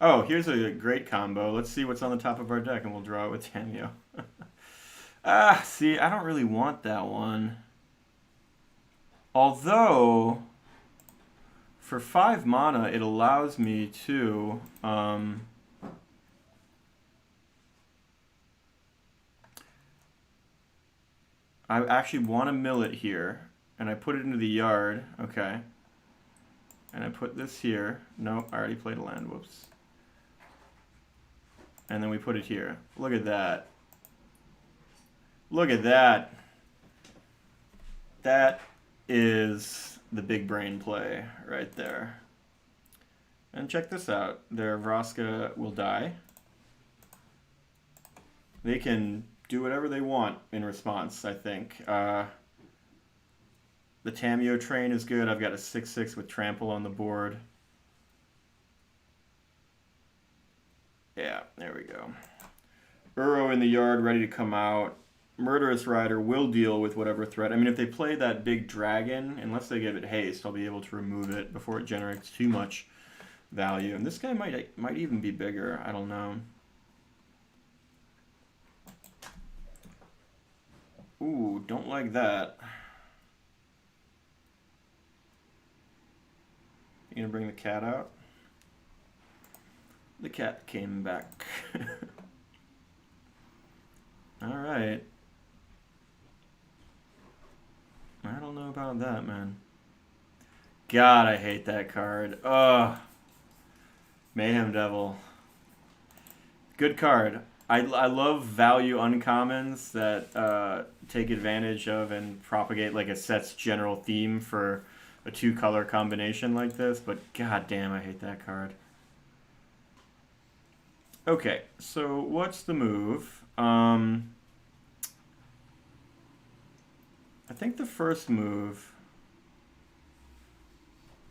Oh, here's a great combo. Let's see what's on the top of our deck, and we'll draw it with Tamiyo. See, I don't really want that one. Although, for 5 mana, it allows me to... I actually want to mill it here, and I put it into the Yard. Okay. And I put this here. Nope, I already played a land. Whoops. And then we put it here. Look at that. Look at that. That is the big brain play right there. And check this out. Their Vraska will die. They can do whatever they want in response, I think. The Tamiyo train is good. I've got a 6/6 with Trample on the board. Yeah, there we go. Uro in the Yard, ready to come out. Murderous Rider will deal with whatever threat. I mean, if they play that big dragon, unless they give it haste, I'll be able to remove it before it generates too much value. And this guy might even be bigger. I don't know. Ooh, don't like that. You gonna bring the cat out? The cat came back. Alright. I don't know about that, man. God, I hate that card. Ugh. Mayhem Devil. Good card. I love value uncommons that take advantage of and propagate like a set's general theme for a 2-color combination like this, but god damn, I hate that card. Okay, so what's the move? I think the first move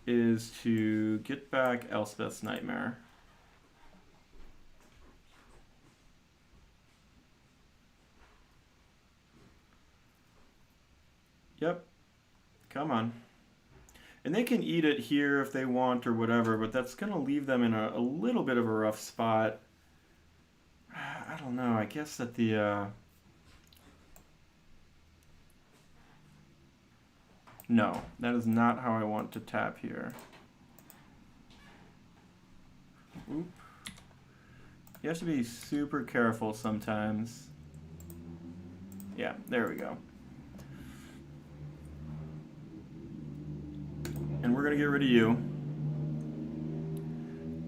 is to get back Elspeth's Nightmare. Yep. Come on. And they can eat it here if they want or whatever, but that's going to leave them in a little bit of a rough spot. I don't know. I guess that the... No, that is not how I want to tap here. Oop. You have to be super careful sometimes. Yeah, there we go. And we're going to get rid of you.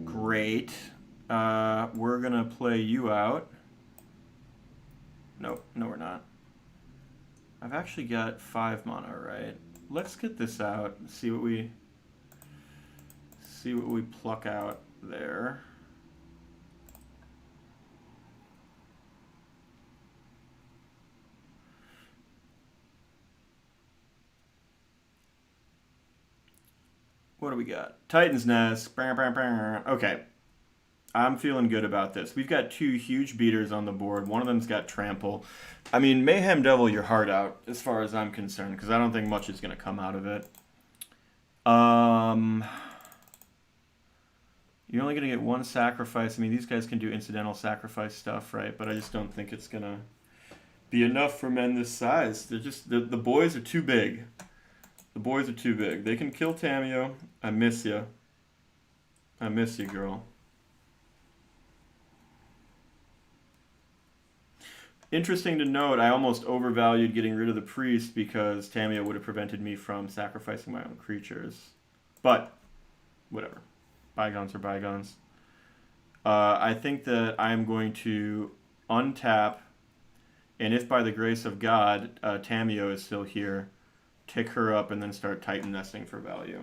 Great. We're going to play you out. Nope, no we're not. I've actually got 5 mana, right? Let's get this out and see what we pluck out there. What do we got? Titan's Nest. Okay. I'm feeling good about this. We've got 2 huge beaters on the board. One of them's got Trample. I mean, Mayhem Devil your heart out as far as I'm concerned, because I don't think much is going to come out of it. You're only going to get 1 sacrifice. I mean, these guys can do incidental sacrifice stuff, right? But I just don't think it's going to be enough for men this size. They're just, the boys are too big. The boys are too big. They can kill Tamiyo. I miss you. I miss you, girl. Interesting to note, I almost overvalued getting rid of the priest because Tamiyo would have prevented me from sacrificing my own creatures. But, whatever. Bygones are bygones. I think that I'm going to untap, and if by the grace of God, Tamiyo is still here, tick her up and then start Titan nesting for value.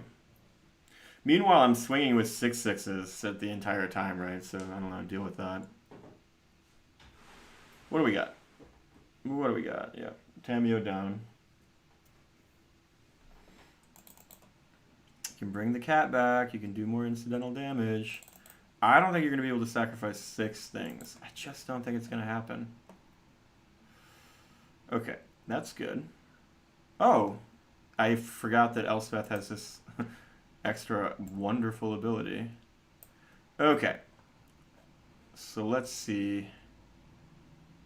Meanwhile, I'm swinging with 6/6s at the entire time, right? So I don't know, deal with that. What do we got? What do we got? Yeah, Tamiyo down. You can bring the cat back. You can do more incidental damage. I don't think you're going to be able to sacrifice 6 things. I just don't think it's going to happen. Okay, that's good. Oh, I forgot that Elspeth has this extra wonderful ability. Okay. So let's see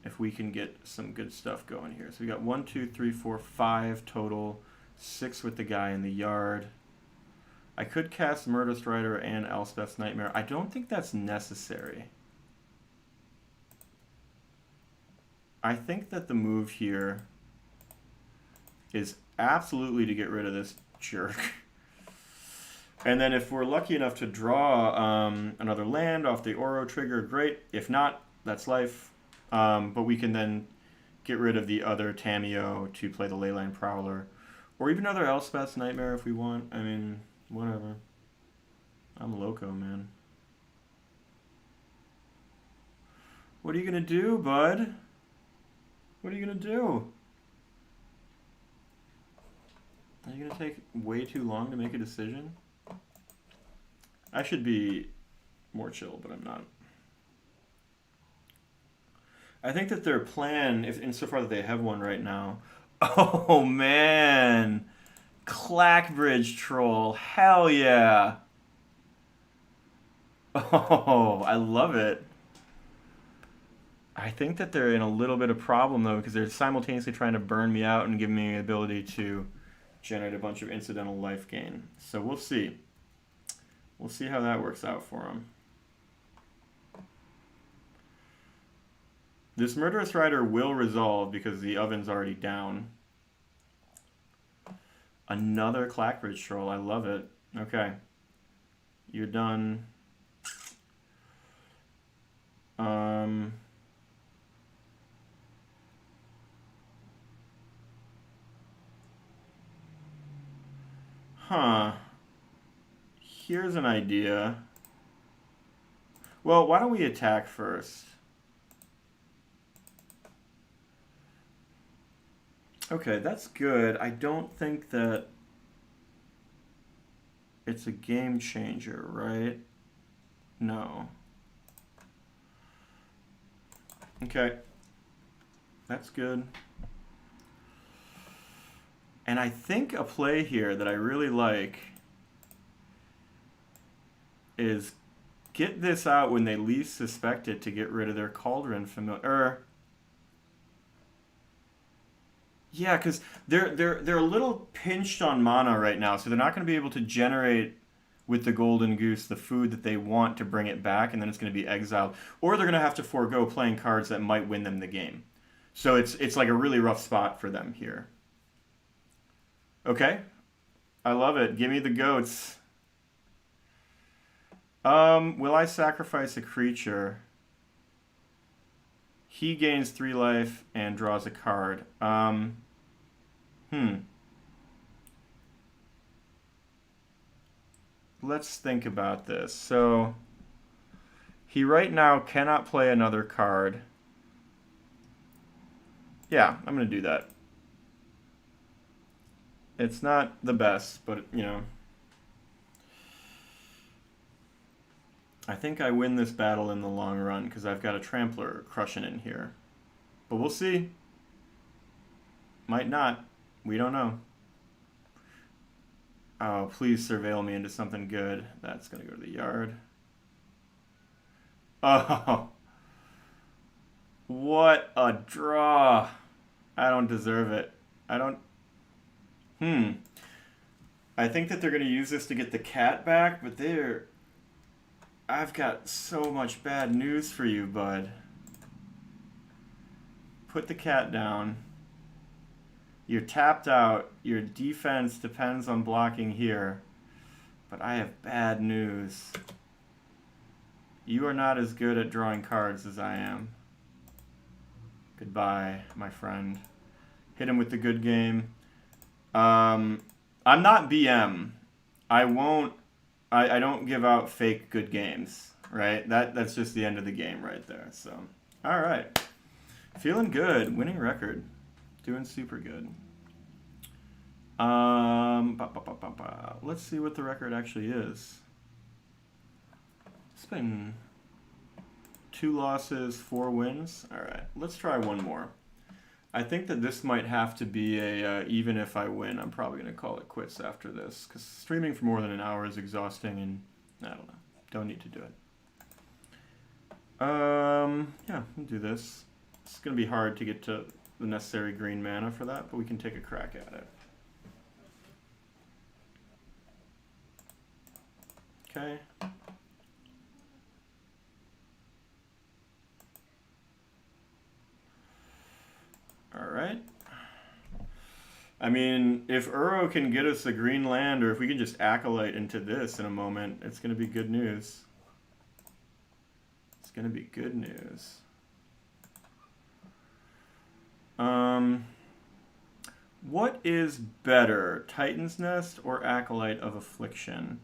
if we can get some good stuff going here. So we got 1, 2, 3, 4, 5 total. 6 with the guy in the yard. I could cast Murderous Rider and Elspeth's Nightmare. I don't think that's necessary. I think that the move here is absolutely to get rid of this jerk. And then if we're lucky enough to draw another land off the Oro trigger, great. If not, that's life. But we can then get rid of the other Tamiyo to play the Leyline Prowler. Or even another Elspeth's Nightmare if we want. I mean, whatever. I'm loco, man. What are you going to do, bud? What are you going to do? Are you going to take way too long to make a decision? I should be more chill, but I'm not. I think that their plan, if insofar that they have one right now... Oh, man! Clackbridge Troll. Hell yeah! Oh, I love it. I think that they're in a little bit of problem, though, because they're simultaneously trying to burn me out and give me the ability to generate a bunch of incidental life gain. So we'll see. We'll see how that works out for them. This Murderous Rider will resolve because the oven's already down. Another Clackbridge Troll. I love it. Okay. You're done. Huh. Here's an idea. Well, why don't we attack first? Okay, that's good. I don't think that it's a game changer, right? No. Okay. That's good. And I think a play here that I really like is get this out when they least suspect it to get rid of their Cauldron Familiar. Yeah, because they're a little pinched on mana right now, so they're not going to be able to generate with the Golden Goose the food that they want to bring it back, and then it's going to be exiled. Or they're going to have to forego playing cards that might win them the game. So it's like a really rough spot for them here. Okay. I love it. Give me the goats. Will I sacrifice a creature? He gains 3 life and draws a card. Let's think about this. So, he right now cannot play another card. Yeah, I'm going to do that. It's not the best, but, you know. I think I win this battle in the long run because I've got a Trampler crushing in here. But we'll see. Might not. We don't know. Oh, please surveil me into something good. That's going to go to the yard. Oh, what a draw. I don't deserve it. I don't... I think that they're going to use this to get the cat back, but they're... I've got so much bad news for you, bud. Put the cat down. You're tapped out. Your defense depends on blocking here. But I have bad news. You are not as good at drawing cards as I am. Goodbye, my friend. Hit him with the good game. I'm not BM. I won't... I don't give out fake good games, right? That's just the end of the game right there. So, all right. Feeling good. Winning record. Doing super good. Let's see what the record actually is. It's been 2 losses, 4 wins. All right, let's try one more. I think that this might have to be a even if I win. I'm probably going to call it quits after this because streaming for more than an hour is exhausting and I don't know. Don't need to do it. Yeah, we'll do this. It's going to be hard to get to the necessary green mana for that, but we can take a crack at it. Okay. All right. I mean, if Uro can get us a green land, or if we can just Acolyte into this in a moment, it's going to be good news. It's going to be good news. What is better, Titan's Nest or Acolyte of Affliction?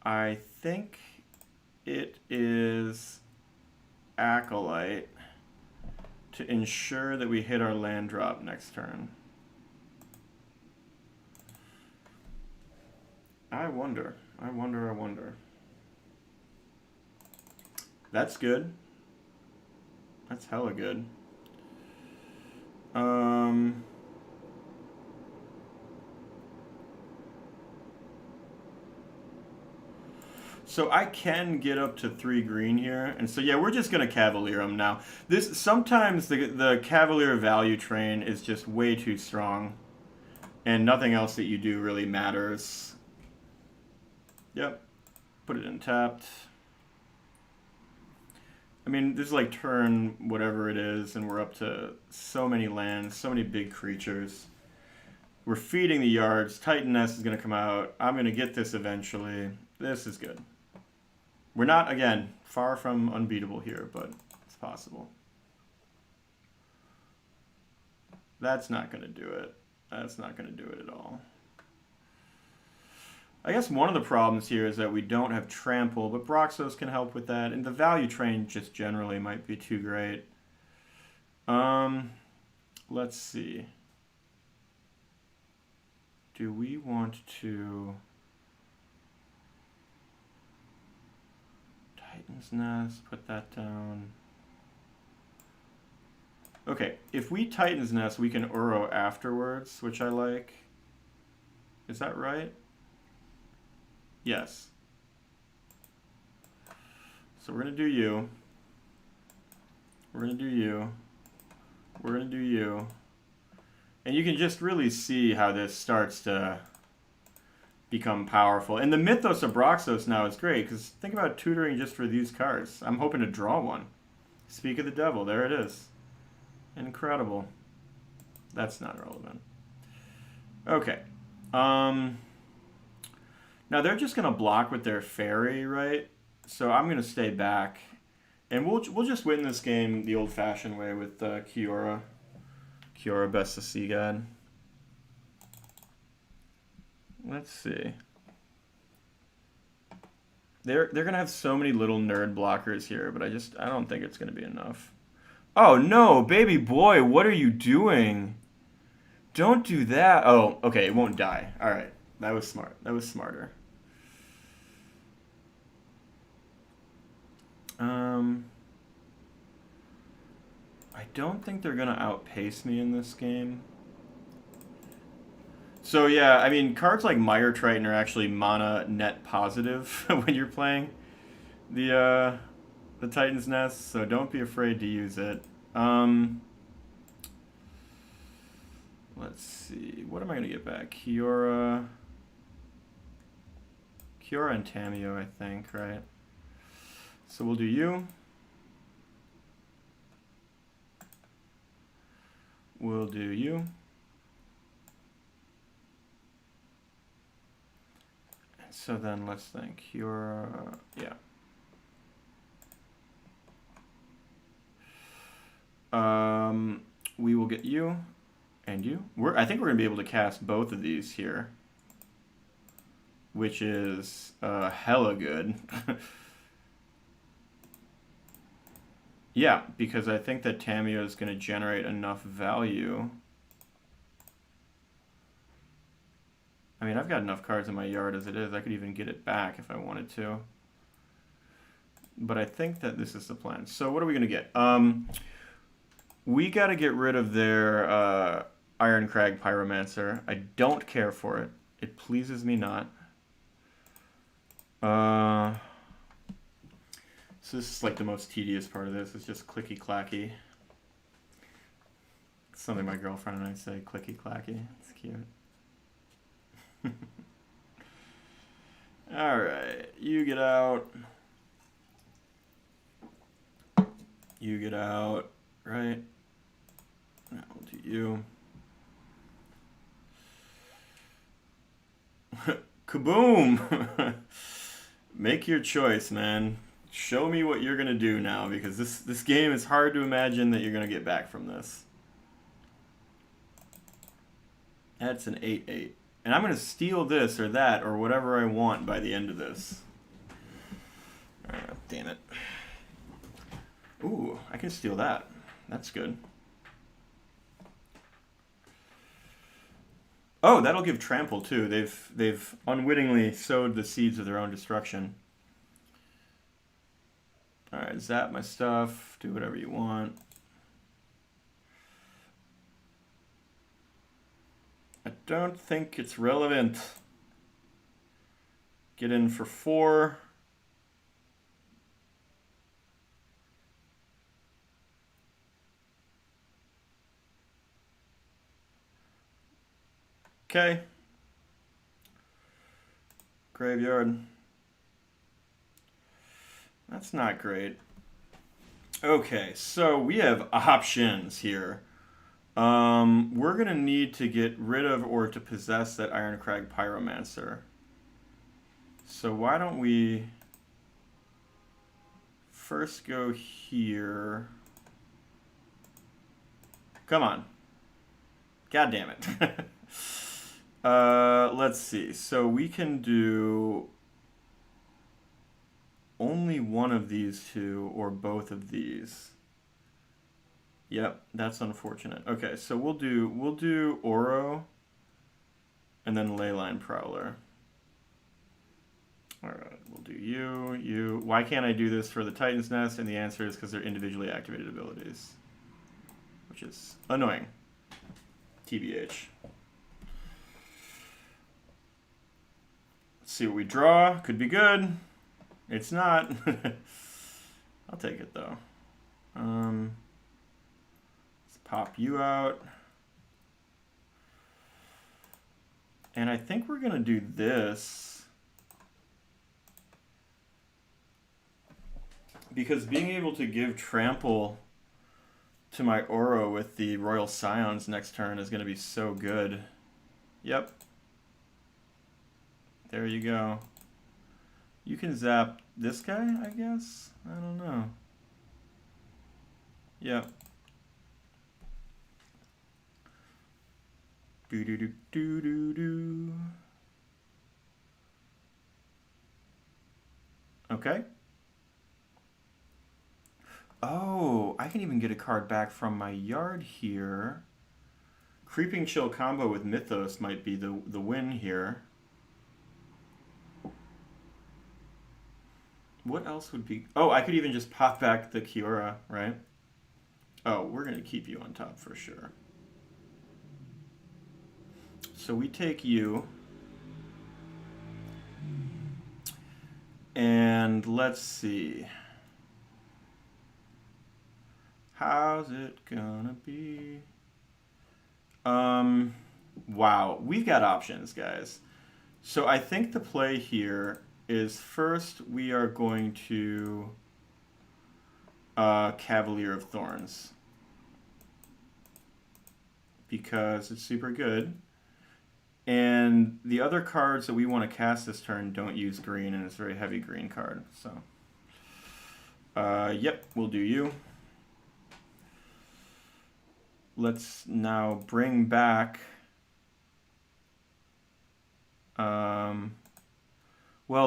I think it is Acolyte to ensure that we hit our land drop next turn. I wonder. That's good. That's hella good. So I can get up to 3 green here, and so yeah, we're just gonna Cavalier them now. This sometimes the Cavalier value train is just way too strong, and nothing else that you do really matters. Yep, put it in tapped. I mean, this is like turn whatever it is, and we're up to so many lands, so many big creatures. We're feeding the yards. Titan Nest is gonna come out. I'm gonna get this eventually. This is good. We're not, again, far from unbeatable here, but it's possible. That's not going to do it. That's not going to do it at all. I guess one of the problems here is that we don't have Trample, but Brokkos can help with that, and the value train just generally might be too great. Let's see. Do we want to... Titan's Nest, put that down. Okay, if we Titan's Nest, we can Uro afterwards, which I like. Is that right? Yes. So we're going to do you. We're going to do you. We're going to do you. And you can just really see how this starts to become powerful. And the Mythos of Brokkos now is great, because think about tutoring just for these cards. I'm hoping to draw one. Speak of the Devil, there it is. Incredible. That's not relevant. Okay. Now they're just going to block with their fairy, right? So I'm going to stay back. And we'll just win this game the old-fashioned way with Kiora. Kiora, best of Sea God. Let's see. They're gonna have so many little nerd blockers here, but I don't think it's gonna be enough. Oh no, baby boy, what are you doing? Don't do that. Oh, okay, it won't die. All right. That was smart. That was smarter. I don't think they're going to outpace me in this game. So yeah, I mean, cards like Mire Triton are actually mana net positive when you're playing the Titan's Nest, so don't be afraid to use it. Let's see. What am I going to get back? Kiora and Tamiyo, I think, right? So we'll do you. We'll do you. So then let's think. Kiora, yeah. We will get you and you. I think we're going to be able to cast both of these here, which is hella good. Yeah, because I think that Tamiyo is going to generate enough value. I mean, I've got enough cards in my yard as it is. I could even get it back if I wanted to. But I think that this is the plan. So what are we going to get? We got to get rid of their Ironcrag Pyromancer. I don't care for it. It pleases me not. So this is like the most tedious part of this. It's just clicky clacky. It's something my girlfriend and I say, clicky clacky. It's cute. Alright, you get out. You get out, right? Now we'll do you. Kaboom! Make your choice, man. Show me what you're going to do now, because this game is hard to imagine that you're going to get back from this. That's an 8/8. And I'm going to steal this or that or whatever I want by the end of this. Damn it. Ooh, I can steal that. That's good. Oh, that'll give trample too. They've unwittingly sowed the seeds of their own destruction. Alright, zap my stuff. Do whatever you want. I don't think it's relevant. Get in for 4. Okay. Graveyard. That's not great. Okay, so we have options here. We're going to need to get rid of or to possess that Ironcrag Pyromancer. So why don't we first go here. Come on. God damn it. Let's see. So we can do only one of these two or both of these. Yep, that's unfortunate. Okay, so we'll do Oro and then Leyline Prowler. Alright, we'll do you. Why can't I do this for the Titan's Nest? And the answer is because they're individually activated abilities, which is annoying. TBH. Let's see what we draw. Could be good. It's not. I'll take it though. Let's pop you out. And I think we're gonna do this because being able to give trample to my Oro with the Royal Scions next turn is gonna be so good. Yep. There you go. You can zap this guy, I guess? I don't know. Yep. Do. Okay. Oh, I can even get a card back from my yard here. Creeping Chill combo with Mythos might be the win here. What else would be... Oh, I could even just pop back the Kiora, right? Oh, we're going to keep you on top for sure. So we take you. And let's see. How's it gonna be? Wow, we've got options, guys. So I think the play here is first we are going to Cavalier of Thorns. Because it's super good. And the other cards that we want to cast this turn don't use green, and it's a very heavy green card. So, yep, we'll do you. Let's now bring back... well,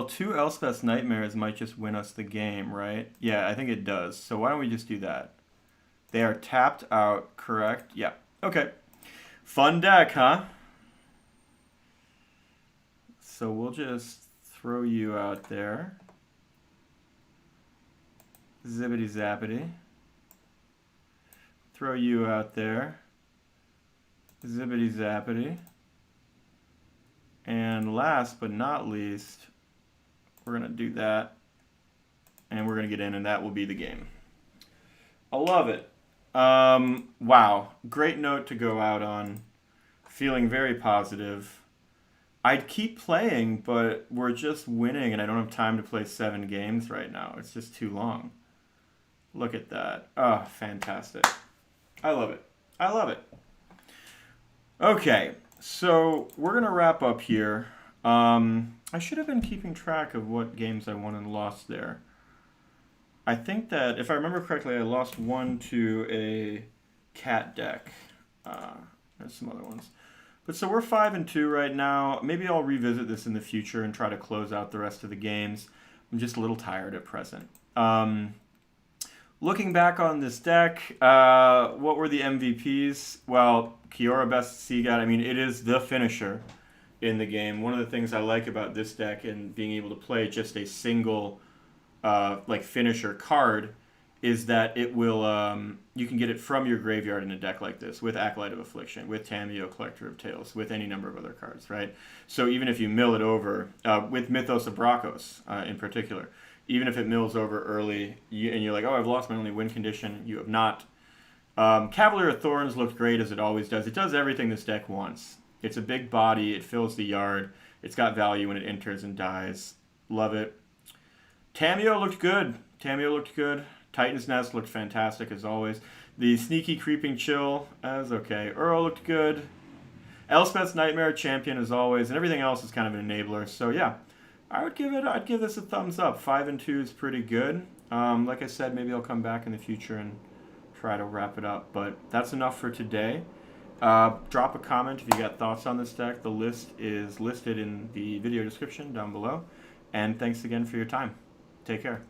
2 Elspeth's Nightmares might just win us the game, right? Yeah, I think it does. So why don't we just do that? They are tapped out, correct? Yeah. Okay. Fun deck, huh? So we'll just throw you out there. Zippity zappity. Throw you out there. Zippity zappity. And last but not least, we're going to do that. And we're going to get in, and that will be the game. I love it. Wow. Great note to go out on. Feeling very positive. I'd keep playing, but we're just winning, and I don't have time to play 7 games right now. It's just too long. Look at that. Oh, fantastic. I love it. I love it. Okay, so we're going to wrap up here. I should have been keeping track of what games I won and lost there. I think that, if I remember correctly, I lost 1 to a cat deck. There's some other ones. But so we're 5-2 right now. Maybe I'll revisit this in the future and try to close out the rest of the games. I'm just a little tired at present. Looking back on this deck, what were the MVPs? Well, Kiora Best Seagat, I mean, it is the finisher in the game. One of the things I like about this deck and being able to play just a single like finisher card is that it will, you can get it from your graveyard in a deck like this with Acolyte of Affliction, with Tamiyo, Collector of Tales, with any number of other cards, right? So even if you mill it over, with Mythos of Brokkos in particular, even if it mills over early and you're like, oh, I've lost my only win condition, you have not. Cavalier of Thorns looked great as it always does. It does everything this deck wants. It's a big body, it fills the yard, it's got value when it enters and dies. Love it. Tamiyo looked good. Tamiyo looked good. Titan's Nest looked fantastic as always. The Sneaky Creeping Chill, as okay. Earl looked good. Elspeth's Nightmare champion as always, and everything else is kind of an enabler. So yeah, I'd give this a thumbs up. 5-2 is pretty good. Like I said, maybe I'll come back in the future and try to wrap it up. But that's enough for today. Drop a comment if you got thoughts on this deck. The list is listed in the video description down below. And thanks again for your time. Take care.